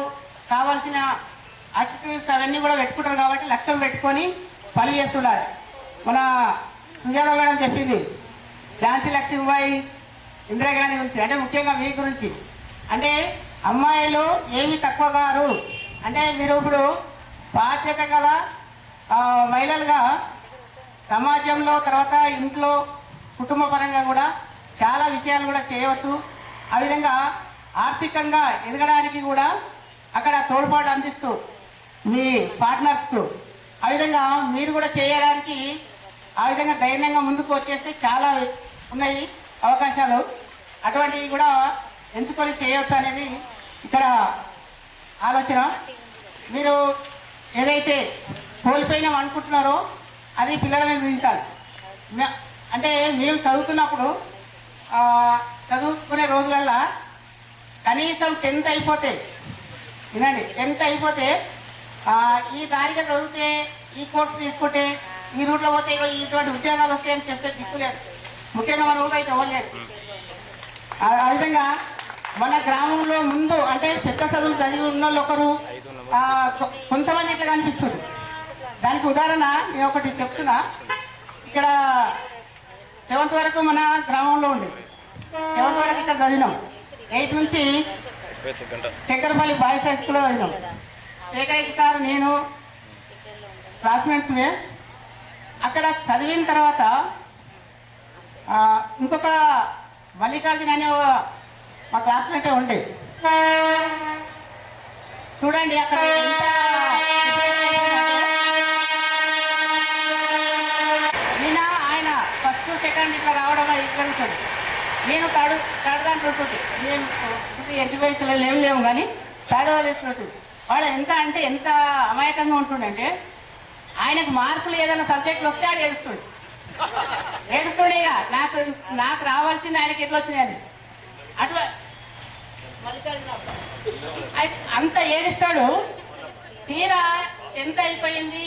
కావాల్సిన యాక్టివిటీస్ అవన్నీ కూడా పెట్టుకుంటారు. కాబట్టి లక్ష్యం పెట్టుకొని పని చేస్తున్నారు. మన సుజాత మేడం చెప్పింది ఝాన్సీ లక్ష్మీబాయి, ఇందిరాగాంధీ గురించి, అంటే ముఖ్యంగా మీ గురించి. అంటే అమ్మాయిలు ఏమి తక్కువ కారు, అంటే మీరు ఇప్పుడు బాధ్యత గల మహిళలుగా సమాజంలో తర్వాత ఇంట్లో కుటుంబ పరంగా కూడా చాలా విషయాలు కూడా చేయవచ్చు. ఆ విధంగా ఆర్థికంగా ఎదగడానికి కూడా అక్కడ తోడ్పాటు అందిస్తూ మీ పార్ట్నర్స్కు ఆ విధంగా మీరు కూడా చేయడానికి ఆ విధంగా ధైర్యంగా ముందుకు వచ్చేస్తే చాలా ఉన్నాయి అవకాశాలు. అటువంటివి కూడా ఎంచుకొని చేయవచ్చు అనేది ఇక్కడ ఆలోచన. మీరు ఏదైతే కోల్పోయినాం అనుకుంటున్నారో అది పిల్లల మీద చూపించాలి. అంటే మేము చదువుతున్నప్పుడు చదువుకునే రోజులల్లా కనీసం 10th అయిపోతే, వినండి, 10th అయిపోతే ఈ దారిగా చదివితే, ఈ కోర్సు తీసుకుంటే, ఈ రూట్లో పోతే ఇటువంటి ఉద్యోగాలు వస్తాయని చెప్పే దిక్కులేదు. ముఖ్యంగా మన ఊళ్ళో అయితే ఇవ్వలేదు. ఆ విధంగా మన గ్రామంలో ముందు అంటే పెద్ద చదువులు చదివి ఉన్న వాళ్ళు ఒకరు కొంతమంది ఇట్లా కనిపిస్తుంది. దానికి ఉదాహరణ నేను ఒకటి చెప్తున్నా. ఇక్కడ 7th వరకు మన గ్రామంలో ఉండేది. 7th వరకు ఇక్కడ చదివినాం. 8th నుంచి శంకరపల్లి బాయ్స్ హై స్కూల్లో చదివినాం. శేఖరెడ్డి సార్ నేను క్లాస్మేట్స్మే. అక్కడ చదివిన తర్వాత ఇంకొక మల్లికార్జున అనే మా క్లాస్మేటే ఉండే. చూడండి అక్కడ నిన్న ఆయన 1st 2nd ఇట్లా రావడం జరుగుతుంది. నేను థర్డ్ దాంట్లో ఉంటుంది. మేము ఎంటి వయసులో లేవు కానీ థర్డ్ వాళ్ళు వేసినట్టు. వాడు ఎంత అంటే ఎంత అమాయకంగా ఉంటుండంటే ఆయనకు మార్కులు ఏదైనా సబ్జెక్టులు వస్తే ఆడు ఏడుస్తుండే. ఇక నాకు రావాల్సింది ఆయనకి ఎట్లా వచ్చినాయని అటు అంత ఏడుస్తాడు. తీరా 10th అయిపోయింది,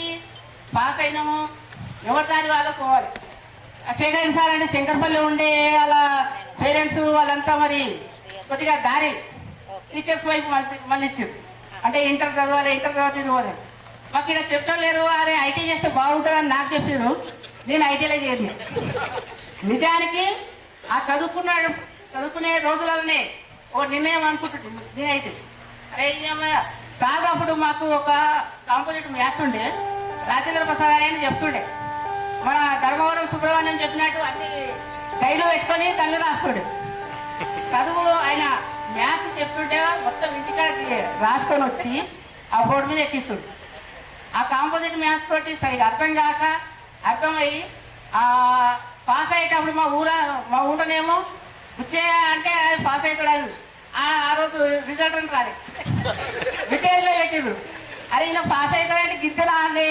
పాస్ అయినాము, ఎవరి దారి వాళ్ళ పోవాలి. శేఖర్ సార్ అంటే శంకర్పల్లి ఉండే వాళ్ళ పేరెంట్స్ వాళ్ళంతా మరి కొద్దిగా దారి టీచర్స్ వైపు మళ్ళీ ఇచ్చారు. అంటే ఇంటర్ చదవాలి, ఇంటర్ చదివితే పోవాలి. మాకు ఇలా చెప్పడం లేరు. అరే ఐటీ చేస్తే బాగుంటుందని నాకు చెప్పారు. నేను ఐటీలో చేరి నిజానికి ఆ చదువుకునే రోజులలోనే ఓ నిర్ణయం అనుకుంటుంది. నేనైతే అరే సార్ అప్పుడు మాకు ఒక కాంపోజిట్ మ్యాథ్స్ ఉండే, రాజేంద్ర ప్రసాద్ అని చెప్తుండే. మన ధర్మవరం సుబ్రహ్మణ్యం చెప్పినట్టు అన్ని డైలో పెట్టుకొని దాని మీద రాస్తుండే. చదువు ఆయన మ్యాథ్స్ చెప్తుంటే మొత్తం ఇంటికాడికి రాసుకొని వచ్చి ఆ బోర్డు మీద ఎక్కిస్తుంది. ఆ కాంపోజిట్ మ్యాథ్స్ తోటి సరిగా అర్థమయ్యి పాస్ అయ్యేటప్పుడు మా ఊళ్ళోనేమో వచ్చే అంటే పాస్ అవుతాడు. ఆ రోజు రిజల్ట్ అని రాలేదు, వికేజ్లో పెట్టిండు. అరే ఈయన పాస్ అవుతాడంటే గిద్దెన అనే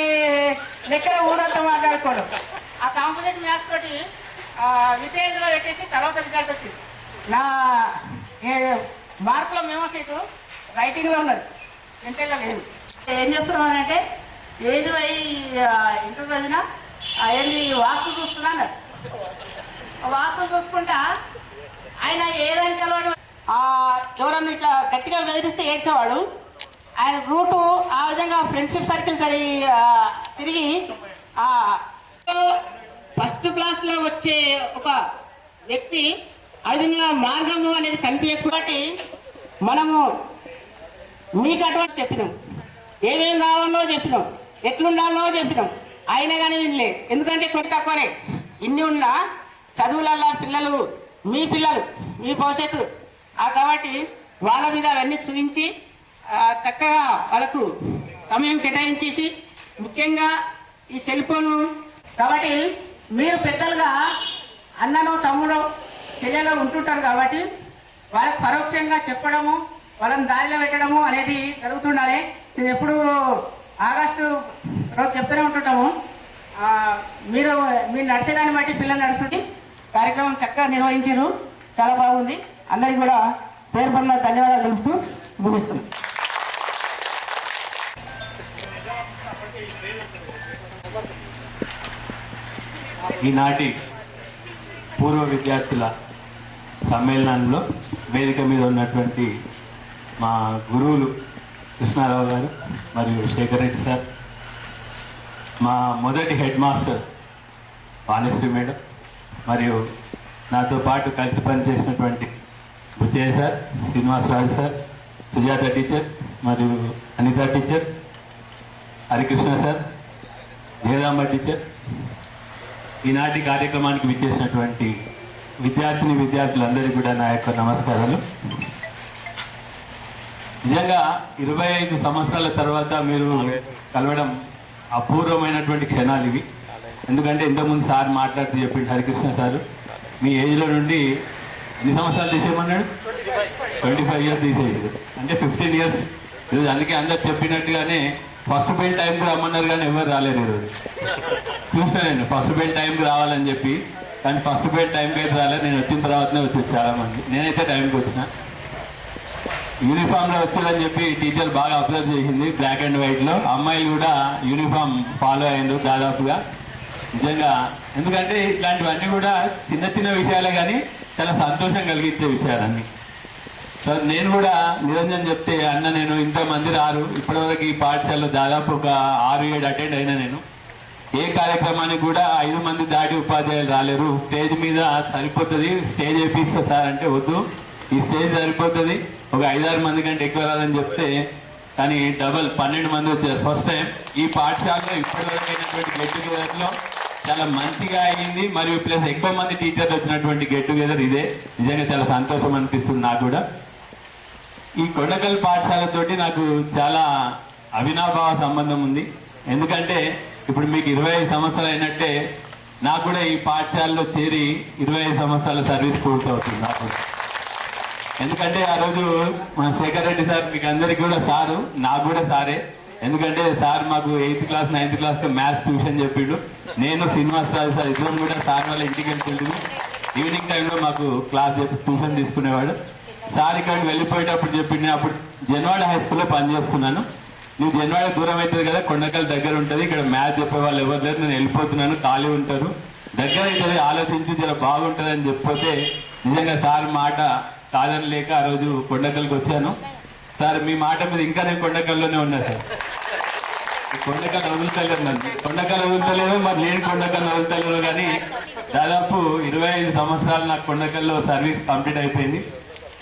లెక్కన ఊరంతా మాట్లాడుకోవడం. ఆ కాంపోజిట్ మ్యాథ్స్ తోటి వికేజ్లో పెట్టేసి తర్వాత రిజల్ట్ వచ్చింది. నా మార్కులో మేము సీటు రైటింగ్లో ఉన్నది, ఎంతలో లేదు. ఏం చేస్తున్నాం అని అంటే ఏది పోయి ఇంటర్ చదివినా ఏంది వాస్తు చూస్తున్నాను. వాస్తు చూసుకుంటా ఆయన ఏదైనా కలవాడు ఎవరన్నా ఇట్లా గట్టిగా బెదిరిస్తే ఏడ్చేవాడు. ఆయన రూటు ఆ విధంగా ఫ్రెండ్షిప్ సర్కిల్స్ అని తిరిగి ఫస్ట్ క్లాస్లో వచ్చే ఒక వ్యక్తి ఆ విధంగా మార్గము అనేది కనిపించకపోతే మనము మీకు అటువంటి చెప్పినాం, ఏమేం కావాలో చెప్పినాం, ఎట్లుండాలో చెప్పినాం, అయినా కానీ వినలేదు. ఎందుకంటే కొన్ని తక్కువనే ఇన్ని ఉన్నా చదువులల్లా పిల్లలు మీ భవిష్యత్తు కాబట్టి వాళ్ళ మీద అవన్నీ చూపించి చక్కగా వాళ్ళకు సమయం కేటాయించేసి ముఖ్యంగా ఈ సెల్ ఫోను కాబట్టి మీరు పెద్దలుగా అన్ననో తమ్ముడో చెల్లెలో ఉంటుంటారు కాబట్టి వాళ్ళకి పరోక్షంగా చెప్పడము వాళ్ళని దారిలో పెట్టడము అనేది జరుగుతుండాలి. నేను ఎప్పుడు ఆగస్టు రోజు చెప్తూనే ఉంటుంటాము. మీరు నడిచేదాన్ని బట్టి పిల్లలు నడుస్తుంది. కార్యక్రమం చక్కగా నిర్వహించారు, చాలా బాగుంది. అందరికీ కూడా పేరు పడిన ధన్యవాదాలు తెలుపుతూ ముగిస్తున్నాం. ఈనాటి పూర్వ విద్యార్థుల సమ్మేళనంలో వేదిక మీద ఉన్నటువంటి మా గురువులు కృష్ణారావు గారు మరియు శేఖర్ రెడ్డి సార్, మా మొదటి హెడ్ మాస్టర్ వాణిశ్రీ మేడం, మరియు నాతో పాటు కలిసి పనిచేసినటువంటి Bucchaiah sir, Srinivasaraju sir, Sujatha teacher మరియు Anitha teacher, Harikrishna sir, Jayarama teacher, ఈనాటి కార్యక్రమానికి విచ్చేసినటువంటి విద్యార్థులందరికీ కూడా నా యొక్క నమస్కారాలు. నిజంగా 25 సంవత్సరాల తర్వాత మీరు కలవడం అపూర్వమైనటువంటి క్షణాలు ఇవి. ఎందుకంటే ఇంతకుముందు సార్ మాట్లాడుతూ చెప్పిండు హరికృష్ణ సారు, మీ ఏజ్లో నుండి ఎన్ని సంవత్సరాలు తీసేయమన్నాడు? 25 ఇయర్స్ తీసేయదు, అంటే 15 ఇయర్స్. ఈరోజు అందుకే అందరు చెప్పినట్టుగానే ఫస్ట్ బెల్ టైంకి రమ్మన్నారు కానీ ఎవరు రాలేదు. ఈరోజు చూసినా నేను ఫస్ట్ బెల్ టైంకి రావాలని చెప్పి, కానీ ఫస్ట్ బెల్ టైంకి అయితే రాలేదు. నేను వచ్చిన తర్వాతనే వచ్చేది చాలామంది, నేనైతే టైంకి వచ్చిన. యూనిఫామ్లో వచ్చేదని చెప్పి టీచర్ బాగా అబ్జర్వ్ చేసింది, బ్లాక్ అండ్ వైట్లో. అమ్మాయిలు కూడా యూనిఫామ్ ఫాలో అయ్యిండ్రు దాదాపుగా. నిజంగా ఎందుకంటే ఇట్లాంటివన్నీ కూడా చిన్న చిన్న విషయాలే కానీ చాలా సంతోషం కలిగించే విషయాలన్నీ. సో నేను కూడా నిరంజన్ చెప్తే అన్న నేను ఇంతమంది రారు, ఇప్పటివరకు ఈ పాఠశాలలో దాదాపు ఒక 6-7 అటెండ్ అయినా. నేను ఏ కార్యక్రమానికి కూడా 5 మంది దాటి ఉపాధ్యాయులు రాలేరు. స్టేజ్ మీద సరిపోతుంది, స్టేజ్ వేపిస్తా సార్ అంటే వద్దు, ఈ స్టేజ్ సరిపోతుంది, ఒక 5-6 మంది కంటే ఎక్కువ రాదని చెప్తే కానీ డబల్ 12 మంది వచ్చారు ఫస్ట్ టైం. ఈ పాఠశాలలో ఇప్పటివరకు అయినటువంటి గెట్ టుగెదర్లో చాలా మంచిగా అయింది, మరియు ప్లస్ ఎక్కువ మంది టీచర్లు వచ్చినటువంటి గెట్ టుగెదర్ ఇదే. నిజంగా చాలా సంతోషం అనిపిస్తుంది నాకు కూడా. ఈ కొండకల్ పాఠశాలతోటి నాకు చాలా అవినాభావ సంబంధం ఉంది. ఎందుకంటే ఇప్పుడు మీకు 25 సంవత్సరాలు అయినట్టే నాకు కూడా ఈ పాఠశాలలో చేరి 25 సంవత్సరాల సర్వీస్ పూర్తవుతుంది నాకు. ఎందుకంటే ఆ రోజు మన శేఖర్ రెడ్డి సార్ మీకు అందరికీ కూడా సారు, నాకు కూడా సారే. ఎందుకంటే సార్ మాకు 8th క్లాస్ 9th క్లాస్లో మ్యాథ్స్ ట్యూషన్ చెప్పిండు. నేను శ్రీనివాసరాజు సార్ ఇద్దరం కూడా సార్ వాళ్ళ ఇంటికి వెళ్తుంటుంది. ఈవినింగ్ టైంలో మాకు క్లాస్ చెప్పి ట్యూషన్ తీసుకునేవాడు. సార్ ఇక్కడికి వెళ్ళిపోయేటప్పుడు చెప్పిండు, అప్పుడు జన్వాడ హై స్కూల్లో పనిచేస్తున్నాను, నువ్వు జన్వాడ దూరం అవుతుంది కదా, కొండకల్ దగ్గర ఉంటుంది, ఇక్కడ మ్యాథ్స్ చెప్పే వాళ్ళు ఎవరు లేరు, నేను వెళ్ళిపోతున్నాను, ఖాళీ ఉంటారు, దగ్గర అవుతుంది, ఆలోచించి చాలా బాగుంటుంది అని చెప్పితే నిజంగా సార్ మాట కాదని లేక ఆ రోజు కొండకల్కి వచ్చాను. సార్ మీ మాట మీద ఇంకా నేను కొండకల్లోనే ఉన్నా సార్. కొండకల్ వదులుతలేదు నన్ను, కొండకల్ వదులుతలేదు, మరి నేను కొండకల్ వదులుతలేదు. కానీ దాదాపు 25 సంవత్సరాలు నాకు కొండకల్లో సర్వీస్ కంప్లీట్ అయిపోయింది.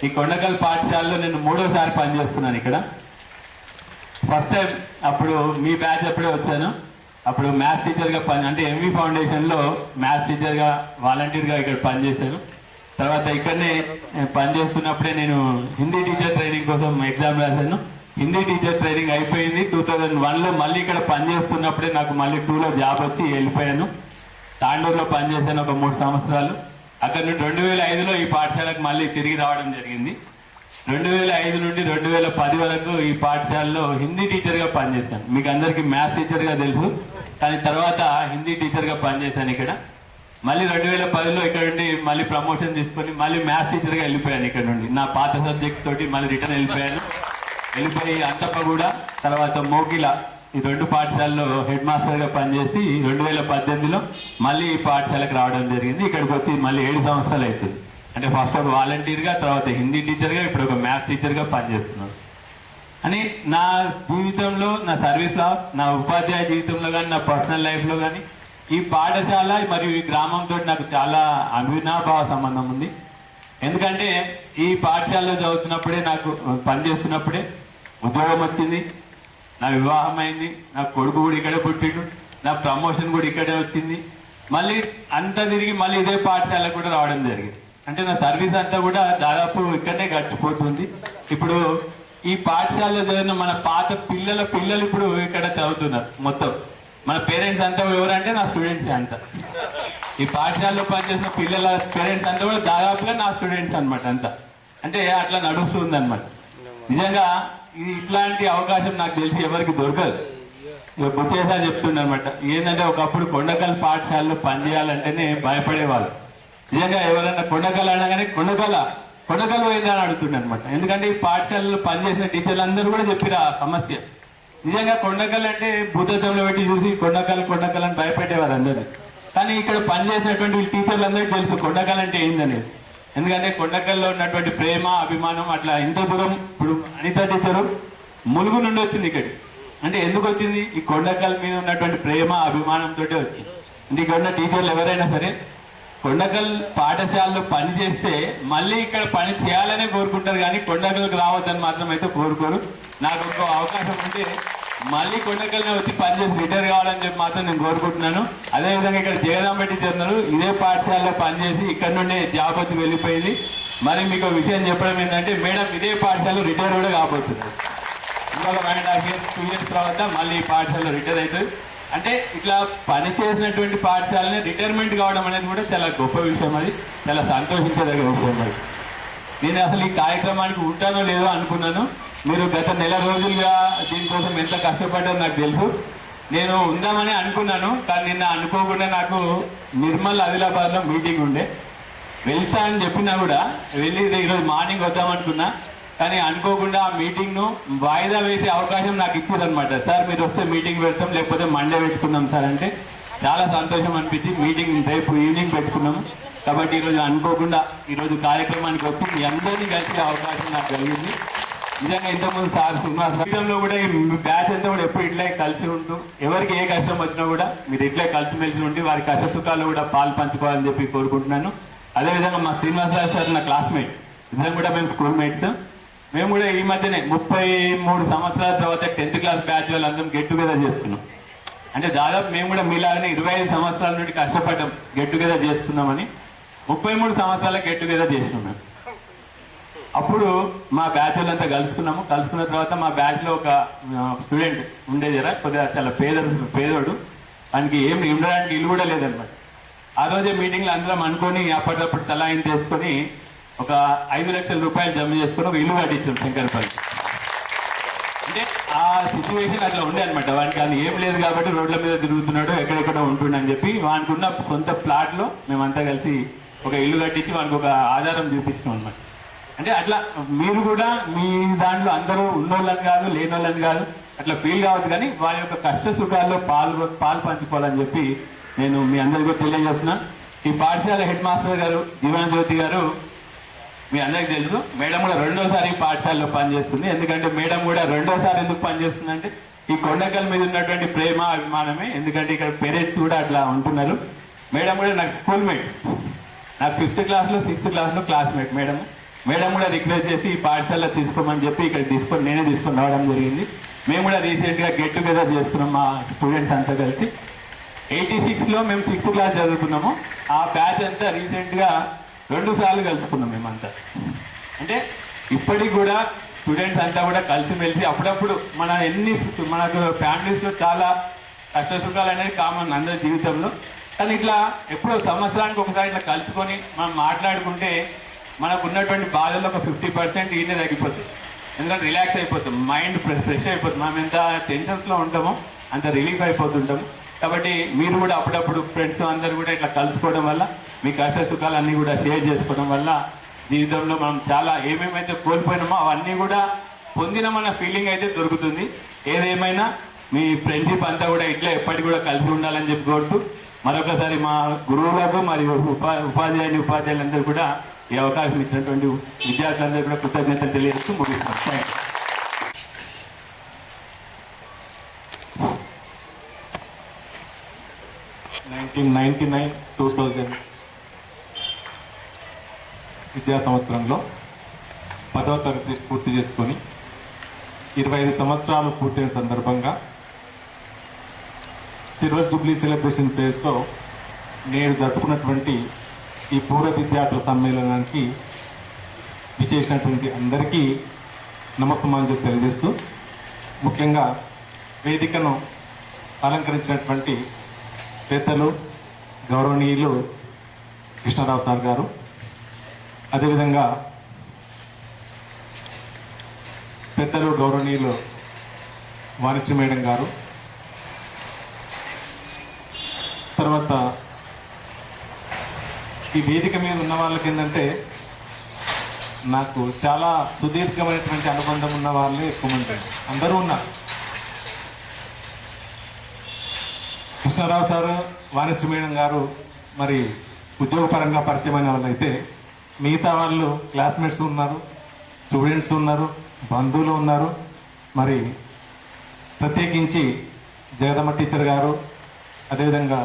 ఈ కొండకల్ పాఠశాలలో నేను 3వ సారి పనిచేస్తున్నాను ఇక్కడ. ఫస్ట్ టైం అప్పుడు మీ బ్యాచ్ అప్పుడే వచ్చాను, అప్పుడు మ్యాథ్స్ టీచర్గా అంటే ఎంవి ఫౌండేషన్లో మ్యాథ్స్ టీచర్గా వాలంటీర్గా ఇక్కడ పనిచేశాను. తర్వాత ఇక్కడనే పనిచేస్తున్నప్పుడే నేను హిందీ టీచర్ ట్రైనింగ్ కోసం ఎగ్జామ్ రాశాను. హిందీ టీచర్ ట్రైనింగ్ అయిపోయింది 2001లో. మళ్ళీ ఇక్కడ పనిచేస్తున్నప్పుడే నాకు మళ్ళీ 2లో జాబ్ వచ్చి వెళ్ళిపోయాను. తాండూరులో పనిచేశాను ఒక 3 సంవత్సరాలు. అక్కడ నుండి 2005లో ఈ పాఠశాలకు మళ్ళీ తిరిగి రావడం జరిగింది. 2005 నుండి 2010 వరకు ఈ పాఠశాలలో హిందీ టీచర్గా పనిచేశాను. మీకు అందరికీ మ్యాథ్స్ టీచర్గా తెలుసు, కానీ తర్వాత హిందీ టీచర్గా పనిచేశాను ఇక్కడ. మళ్ళీ 2010లో ఇక్కడ నుండి మళ్ళీ ప్రమోషన్ తీసుకొని మళ్ళీ మ్యాథ్స్ టీచర్గా వెళ్ళిపోయాను ఇక్కడ నుండి. నా పాత సబ్జెక్ట్ తోటి మళ్ళీ రిటర్న్ వెళ్ళిపోయాను. వెళ్ళిపోయి అంతప్పగూడ, తర్వాత మోకిల, ఈ 2 పాఠశాలలో హెడ్ మాస్టర్గా పనిచేసి 2018లో మళ్ళీ ఈ పాఠశాలకు రావడం జరిగింది. ఇక్కడికి వచ్చి మళ్ళీ 7 సంవత్సరాలు అవుతుంది. అంటే ఫస్ట్ ఒక వాలంటీర్గా, తర్వాత హిందీ టీచర్గా, ఇప్పుడు ఒక మ్యాథ్స్ టీచర్గా పనిచేస్తున్నాను. అని నా జీవితంలో, నా సర్వీస్లో, నా ఉపాధ్యాయ జీవితంలో కానీ, నా పర్సనల్ లైఫ్లో కానీ ఈ పాఠశాల మరియు ఈ గ్రామంతో నాకు చాలా అవినాభావ సంబంధం ఉంది. ఎందుకంటే ఈ పాఠశాలలో చదువుతున్నప్పుడే, నాకు పనిచేస్తున్నప్పుడే ఉద్యోగం వచ్చింది, నా వివాహం అయింది, నా కొడుకు కూడా ఇక్కడే పుట్టిండు, నా ప్రమోషన్ కూడా ఇక్కడే వచ్చింది. మళ్ళీ అంతా తిరిగి మళ్ళీ ఇదే పాఠశాలకు కూడా రావడం జరిగింది. అంటే నా సర్వీస్ అంతా కూడా దాదాపు ఇక్కడనే గడిచిపోతుంది. ఇప్పుడు ఈ పాఠశాలలో చదివిన మన పాత పిల్లలు ఇప్పుడు ఇక్కడ చదువుతున్నారు. మొత్తం మన పేరెంట్స్ అంతా ఎవరంటే నా స్టూడెంట్స్ అంతా. ఈ పాఠశాలలో పనిచేసిన పిల్లల పేరెంట్స్ అంతా కూడా దాదాపుగా నా స్టూడెంట్స్ అనమాట అంతా. అంటే అట్లా నడుస్తుంది అనమాట. నిజంగా ఇట్లాంటి అవకాశం నాకు తెలిసి ఎవరికి దొరకదు. బుచ్చేసా చెప్తుండనమాట, ఏంటంటే ఒకప్పుడు కొండకల్ పాఠశాలలో పనిచేయాలంటేనే భయపడేవాళ్ళు. నిజంగా ఎవరైనా కొండకల్ అనగానే కొండకల్ పోయిందని అడుగుతుండే అనమాట. ఎందుకంటే ఈ పాఠశాలలో పనిచేసిన టీచర్లు అందరూ కూడా చెప్పిరు ఆ సమస్య. నిజంగా కొండకల్ అంటే భూతత్వంలో పెట్టి చూసి కొండకల్ అని భయపెట్టేవారు అందరూ. కానీ ఇక్కడ పనిచేసినటువంటి టీచర్లు అందరికీ తెలుసు కొండకల్ అంటే ఏందనేది. ఎందుకంటే కొండకల్లో ఉన్నటువంటి ప్రేమ, అభిమానం అట్లా ఇంత దూరం. ఇప్పుడు అనిత టీచరు ములుగు నుండి వచ్చింది ఇక్కడికి. అంటే ఎందుకు వచ్చింది? ఈ కొండకల్ మీద ఉన్నటువంటి ప్రేమ, అభిమానంతో వచ్చింది. అంటే ఇక్కడ ఉన్న టీచర్లు ఎవరైనా సరే కొండకల్ పాఠశాలలో పని చేస్తే మళ్ళీ ఇక్కడ పని చేయాలనే కోరుకుంటారు, కానీ కొండకల్కి రావద్దని మాత్రం అయితే కోరుకోరు. నాకు ఇంకో అవకాశం ఉంటే మళ్ళీ కొండకల్నే వచ్చి పనిచేసి రిటైర్ కావాలని చెప్పి మాత్రం నేను కోరుకుంటున్నాను. అదేవిధంగా ఇక్కడ జగదాంబ టీచర్ ఉన్నారు, ఇదే పాఠశాలలో పనిచేసి ఇక్కడ నుండి జాబ్ వచ్చి వెళ్ళిపోయింది. మరి మీకు విషయం చెప్పడం ఏంటంటే మేడం ఇదే పాఠశాలలో రిటైర్ కూడా కాబోతున్నారు. ఇంకొక 1.5 years 2 years తర్వాత మళ్ళీ ఈ పాఠశాలలో రిటైర్ అవుతుంది. అంటే ఇట్లా పని చేసినటువంటి పాఠశాలని రిటైర్మెంట్ కావడం అనేది కూడా చాలా గొప్ప విషయం. అది చాలా సంతోషించదగిన విషయం. అది నేను అసలు ఈ కార్యక్రమానికి ఉంటానో లేదో అనుకున్నాను. మీరు గత నెల రోజులుగా దీనికోసం ఎంత కష్టపడ్డారో నాకు తెలుసు. నేను ఉందామని అనుకున్నాను, కానీ నిన్న అనుకోకుండా నాకు నిర్మల్ ఆదిలాబాద్లో మీటింగ్ ఉండే. వెళ్తా అని చెప్పినా కూడా వెళ్ళి ఈరోజు మార్నింగ్ వద్దామనుకున్నా, కానీ అనుకోకుండా ఆ మీటింగ్ను వాయిదా వేసే అవకాశం నాకు ఇచ్చారనమాట. సార్ మీరు వస్తే మీటింగ్ పెడతాం, లేకపోతే మండే పెట్టుకుందాం సార్ అంటే చాలా సంతోషం అనిపించి మీటింగ్ రేపు ఈవినింగ్ పెట్టుకున్నాము. కాబట్టి ఈరోజు అనుకోకుండా ఈరోజు కార్యక్రమానికి వచ్చి మీ అందరినీ కలిసే అవకాశం నాకు కలిగింది. నిజంగా ఇంతకుముందు సార్ శ్రీనివాస జీవితంలో కూడా ఈ బ్యాచ్ అంతా కూడా ఎప్పుడు ఇట్లే కలిసి ఉంటూ, ఎవరికి ఏ కష్టం వచ్చినా కూడా మీరు ఇట్లే కలిసిమెలిసి ఉండి వారి కష్ట సుఖాలు కూడా పాలు పంచుకోవాలని చెప్పి కోరుకుంటున్నాను. అదేవిధంగా మా శ్రీనివాసరావు సార్ నా క్లాస్మేట్, ఇద్దరం కూడా మేము స్కూల్ మేట్స్. మేము కూడా ఈ మధ్యనే 33 సంవత్సరాల తర్వాత 10th క్లాస్ బ్యాచ్ వాళ్ళందరం గెట్ టుగెదర్ చేసుకున్నాం. అంటే దాదాపు మేము కూడా మీలాగానే 25 సంవత్సరాల నుండి కష్టపడ్డాం గెట్ టుగెదర్ చేసుకున్నామని. 33 సంవత్సరాల గెట్ టుగెదర్ చేసినాం మేము. అప్పుడు మా బ్యాచ్ వాళ్ళంతా కలుసుకున్నాము. కలుసుకున్న తర్వాత మా బ్యాచ్లో ఒక స్టూడెంట్ ఉండేది కదా, కొద్దిగా చాలా పేదోడు, వానికి ఏం ఉండడానికి ఇల్లు కూడా లేదనమాట. ఆ రోజే మీటింగ్లో అందరం అనుకొని అప్పటికప్పుడు తలాయిన్ చేసుకొని ఒక 5 లక్షల రూపాయలు జమ చేసుకొని ఒక ఇల్లు కట్టించాం శంకర్పల్లి. అంటే ఆ సిచ్యువేషన్ అట్లా ఉండే అనమాట. వానికి అది ఏం లేదు కాబట్టి రోడ్ల మీద తిరుగుతున్నాడు, ఎక్కడెక్కడ ఉంటుండని చెప్పి వానికి ఉన్న సొంత ప్లాట్లో మేమంతా కలిసి ఒక ఇల్లు కట్టించి వానికి ఒక ఆధారం చూపించినాం అనమాట. అంటే అట్లా మీరు కూడా మీ దాంట్లో అందరూ ఉన్నోళ్ళని కాదు, లేనోళ్ళని కాదు, అట్లా ఫీల్ కావద్దు, కానీ వారి యొక్క కష్ట సుఖాల్లో పాలు పంచుకోవాలని చెప్పి నేను మీ అందరికీ తెలియజేస్తున్నా. ఈ పాఠశాల హెడ్ మాస్టర్ గారు జీవన జ్యోతి గారు మీ అందరికి తెలుసు. మేడం కూడా 2వసారి పాఠశాలలో పనిచేస్తుంది. ఎందుకంటే మేడం కూడా 2వసారి ఎందుకు పనిచేస్తుంది అంటే ఈ కొండకల్ మీద ఉన్నటువంటి ప్రేమ, అభిమానమే. ఎందుకంటే ఇక్కడ పేరెంట్స్ కూడా అట్లా ఉంటున్నారు. మేడం కూడా నాకు స్కూల్ మేట్, నాకు 5th క్లాస్లో 6th క్లాస్లో క్లాస్మేట్. మేడం కూడా రిక్వెస్ట్ చేసి ఈ పాఠశాల తీసుకోమని చెప్పి ఇక్కడ నేనే తీసుకొని రావడం జరిగింది. మేము కూడా రీసెంట్గా గెట్ టుగెదర్ చేసుకున్నాం మా స్టూడెంట్స్ అంతా కలిసి. 86లో మేము 6th క్లాస్ చదువుకున్నాము. ఆ బ్యాచ్ అంతా రీసెంట్గా 2 సార్లు కలుసుకున్నాం మేమంతా. అంటే ఇప్పటికి కూడా స్టూడెంట్స్ అంతా కూడా కలిసిమెలిసి అప్పుడప్పుడు మనకు ఫ్యామిలీస్లో చాలా కష్ట సుఖాలు అనేది కామన్ అందరి జీవితంలో. కానీ ఇట్లా ఎప్పుడో సంవత్సరానికి ఒకసారి ఇట్లా కలుసుకొని మనం మాట్లాడుకుంటే మనకు ఉన్నటువంటి బాధల్లో ఒక 50% ఈయనే తగ్గిపోతుంది. ఎందుకంటే రిలాక్స్ అయిపోతాం, మైండ్ ఫ్రెష్ అయిపోతుంది. మనం ఎంత టెన్షన్స్లో ఉంటామో అంత రిలీఫ్ అయిపోతుంటాము. కాబట్టి మీరు కూడా అప్పుడప్పుడు ఫ్రెండ్స్ అందరూ కూడా ఇట్లా కలుసుకోవడం వల్ల మీ కష్ట సుఖాలన్నీ కూడా షేర్ చేసుకోవడం వల్ల జీవితంలో మనం చాలా ఏమేమైతే కోల్పోయినామో అవన్నీ కూడా పొందినమన్న ఫీలింగ్ అయితే దొరుకుతుంది. ఏదేమైనా మీ ఫ్రెండ్షిప్ అంతా కూడా ఇట్లా ఎప్పటికి కూడా కలిసి ఉండాలని చెప్పి కోరుతూ మరొకసారి మా గురువులకు మరియు ఉపాధ్యాయులందరూ కూడా ఈ అవకాశం ఇచ్చినటువంటి విద్యార్థులందరూ కూడా కృతజ్ఞతలు తెలియజేస్తూ ముగిస్తున్నాం. Thank you. 1999-2000 విద్యా సంవత్సరంలో 10వ తరగతి పూర్తి చేసుకొని 25 సంవత్సరాలు పూర్తయిన సందర్భంగా సిల్వర్ జూబ్లీ సెలబ్రేషన్ పేరుతో నేను జరుపుకున్నటువంటి ఈ పూర్వ విద్యార్థుల సమ్మేళనానికి విచ్చేసినటువంటి అందరికీ నమస్కారం తెలియజేస్తూ, ముఖ్యంగా వేదికను అలంకరించినటువంటి పెద్దలు గౌరవనీయులు కృష్ణారావు సార్ గారు, అదేవిధంగా పెద్దలు గౌరవనీయులు వాణిశ్రీ మేడం గారు, తర్వాత ఈ వేదిక మీద ఉన్న వాళ్ళకి ఏంటంటే నాకు చాలా సుదీర్ఘమైనటువంటి అనుబంధం ఉన్న వాళ్ళే ఎక్కువ మంది అందరూ ఉన్నారు. కృష్ణారావు సార్, వాణిశ్రీ మేడం గారు మరి ఉద్యోగపరంగా పరిచయమైన వాళ్ళు అయితే, మిగతా వాళ్ళు క్లాస్మేట్స్ ఉన్నారు, స్టూడెంట్స్ ఉన్నారు, బంధువులు ఉన్నారు. మరి ప్రత్యేకించి జగదమ్మ టీచర్ గారు, అదేవిధంగా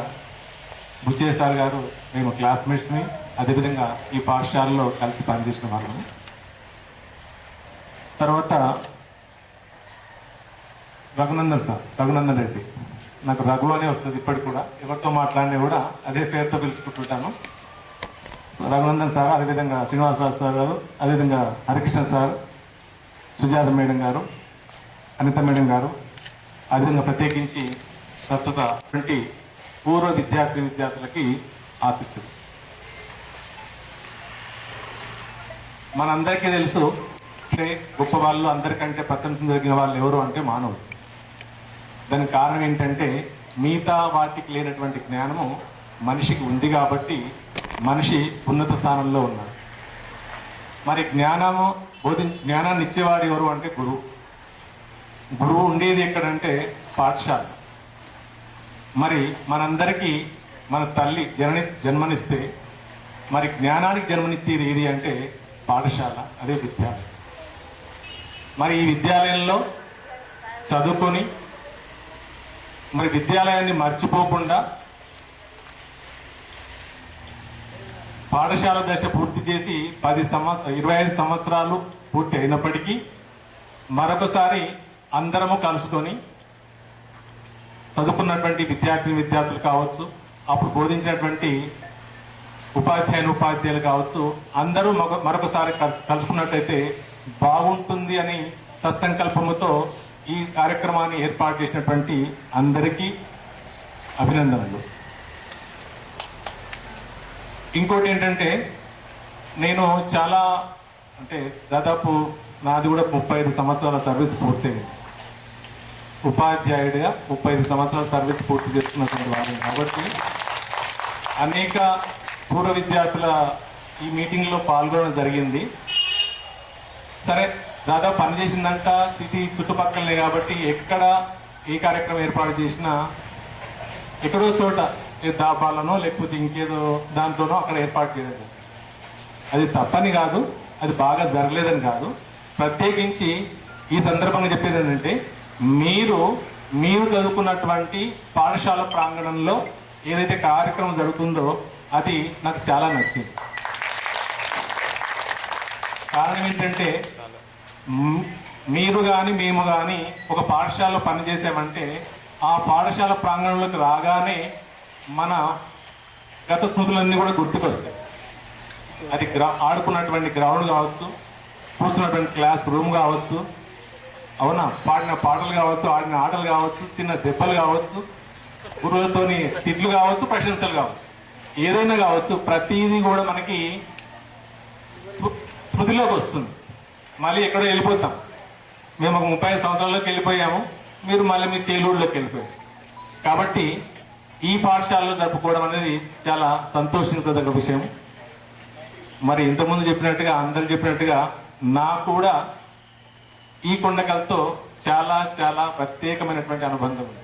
బుచ్చయ్య సార్ గారు, మేము క్లాస్మేట్స్ని, అదేవిధంగా ఈ పాఠశాలలో కలిసి పనిచేసిన వాళ్ళము. తర్వాత రఘునందన్ రెడ్డి, నాకు రఘు అనే వస్తుంది ఇప్పటికి కూడా, ఎవరితో మాట్లాడినా కూడా అదే పేరుతో పిలుచుకుంటుంటాను. రఘునందన్ సార్, అదేవిధంగా శ్రీనివాసరావు సార్ గారు, అదేవిధంగా హరికృష్ణ సార్, సుజాత మేడం గారు, అనిత మేడం గారు, అదేవిధంగా ప్రత్యేకించి ప్రస్తుత పూర్వ విద్యార్థులకి ఆశిస్తుంది. మనందరికీ తెలుసు, అంటే గొప్ప వాళ్ళు, అందరికంటే ప్రశంసించదగిన వాళ్ళు ఎవరు అంటే మానవుడు. దానికి కారణం ఏంటంటే మిగతా వాటికి లేనటువంటి జ్ఞానము మనిషికి ఉంది కాబట్టి మనిషి ఉన్నత స్థానంలో ఉన్నాడు. మరి జ్ఞానాన్ని ఇచ్చేవాడు ఎవరు అంటే గురువు. గురువు ఉండేది ఎక్కడంటే పాఠశాల. మరి మనందరికీ మన తల్లి జన్మనిస్తే మరి జ్ఞానానికి జన్మనిచ్చేది ఏది అంటే పాఠశాల, అదే విద్యాలయం. మరి ఈ విద్యాలయంలో చదువుకొని మరి విద్యాలయాన్ని మర్చిపోకుండా పాఠశాల దశ పూర్తి చేసి 25 సంవత్సరాలు పూర్తి అయినప్పటికీ మరొకసారి అందరము కలుసుకొని చదువుకున్నటువంటి విద్యార్థులు కావచ్చు, అప్పుడు బోధించినటువంటి ఉపాధ్యాయులు కావచ్చు, అందరూ మరొకసారి కలుసుకున్నట్టయితే బాగుంటుంది అని సత్సంకల్పముతో ఈ కార్యక్రమాన్ని ఏర్పాటు చేసినటువంటి అందరికీ అభినందనలు. ఇంకోటి ఏంటంటే, నేను చాలా దాదాపు నాది కూడా 35 సంవత్సరాల సర్వీస్ పూర్తయింది. ఉపాధ్యాయుడిగా 35 సంవత్సరాల సర్వీస్ పూర్తి చేస్తున్నటువంటి వారు కాబట్టి అనేక పూర్వ విద్యార్థుల ఈ మీటింగ్లో పాల్గొనడం జరిగింది. సరే, దాదాపు పనిచేసిందంతా సిటీ చుట్టుపక్కలనే కాబట్టి ఎక్కడ ఏ కార్యక్రమం ఏర్పాటు చేసినా ఎక్కడో చోట దాబాలనో లేకపోతే ఇంకేదో దాంతోనో అక్కడ ఏర్పాటు చేయలేదు. అది తప్పని కాదు, అది బాగా జరగలేదని కాదు. ప్రత్యేకించి ఈ సందర్భంగా చెప్పేది ఏంటంటే, మీరు చదువుకున్నటువంటి పాఠశాల ప్రాంగణంలో ఏదైతే కార్యక్రమం జరుగుతుందో అది నాకు చాలా నచ్చింది. కారణం ఏంటంటే, మీరు కానీ మేము కానీ ఒక పాఠశాలలో పనిచేసామంటే ఆ పాఠశాల ప్రాంగణంలోకి రాగానే మన గత స్మృతులన్నీ కూడా గుర్తుకొస్తాయి. అది ఆడుకున్నటువంటి గ్రౌండ్ కావచ్చు, కూర్చున్నటువంటి క్లాస్ రూమ్ కావచ్చు, అవునా, పాడిన పాటలు కావచ్చు, ఆడిన ఆటలు కావచ్చు, తిన్న దెబ్బలు కావచ్చు, గురువులతోని తిట్లు కావచ్చు, ప్రశంసలు కావచ్చు, ఏదైనా కావచ్చు, ప్రతిదీ కూడా మనకి స్మృతిలోకి వస్తుంది. మళ్ళీ ఎక్కడో వెళ్ళిపోతాం. మేము ఒక 35 సంవత్సరాల్లోకి వెళ్ళిపోయాము, మీరు మళ్ళీ మీ చైల్డ్హుడ్లోకి వెళ్ళిపోయారు. కాబట్టి ఈ పాఠశాలలో జరుపుకోవడం అనేది చాలా సంతోషించదగ్గ విషయం. మరి ఇంతకుముందు చెప్పినట్టుగా, అందరు చెప్పినట్టుగా నాకు కూడా ఈ కొండకల్తో చాలా చాలా ప్రత్యేకమైనటువంటి అనుబంధం ఉంది.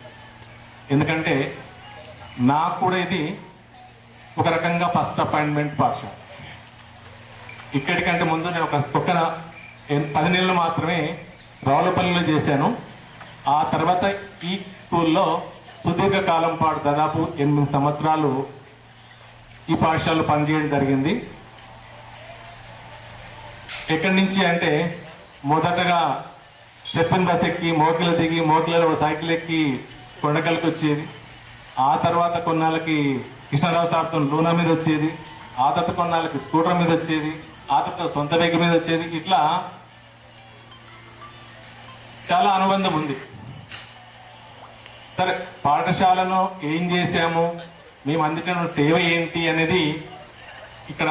ఎందుకంటే నాకు కూడా ఇది ఒక రకంగా ఫస్ట్ అపాయింట్మెంట్ పాఠశాల. ఇక్కడికంటే ముందు నేను ఒక 10 నెలలు మాత్రమే రావులపల్లిలో చేశాను. ఆ తర్వాత ఈ స్కూల్లో సుదీర్ఘకాలం పాటు దాదాపు 8 సంవత్సరాలు ఈ పాఠశాలలో పనిచేయడం జరిగింది. ఎక్కడి నుంచి అంటే మొదటగా చెప్పిన బస్ ఎక్కి మోకిల దిగి మోకిలలో సైకిల్ ఎక్కి కొండకల్కి వచ్చేది. ఆ తర్వాత కొన్నాళ్ళకి కృష్ణారావు సార్తో లూనా మీద వచ్చేది. ఆ తర్వాత కొన్నాళ్ళకి స్కూటర్ మీద వచ్చేది. ఆ తర్వాత సొంత వెహికల్ మీద వచ్చేది. ఇట్లా చాలా అనుబంధం ఉంది. సరే, పాఠశాలను ఏం చేశాము, మేము అందించిన సేవ ఏంటి అనేది ఇక్కడ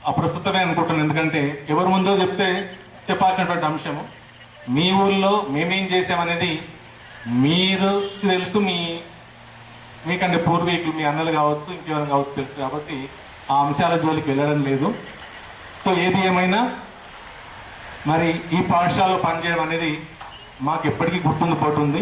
అప్రస్తుతమే అనుకుంటున్నాను. ఎందుకంటే ఎవరు ముందో చెప్తే చెప్పాల్సినటువంటి అంశము. మీ ఊళ్ళో మేమేం చేసామనేది మీరు తెలుసు, మీకంటే పూర్వీకులు మీ అన్నలు కావచ్చు, ఇంకెవరైనా కావచ్చు తెలుసు. కాబట్టి ఆ అంశాల జోలికి వెళ్ళడం లేదు. సో ఏది ఏమైనా మరి ఈ పాఠశాలలో పనిచేయడం అనేది మాకు ఎప్పటికీ గుర్తుండిపోతుంది.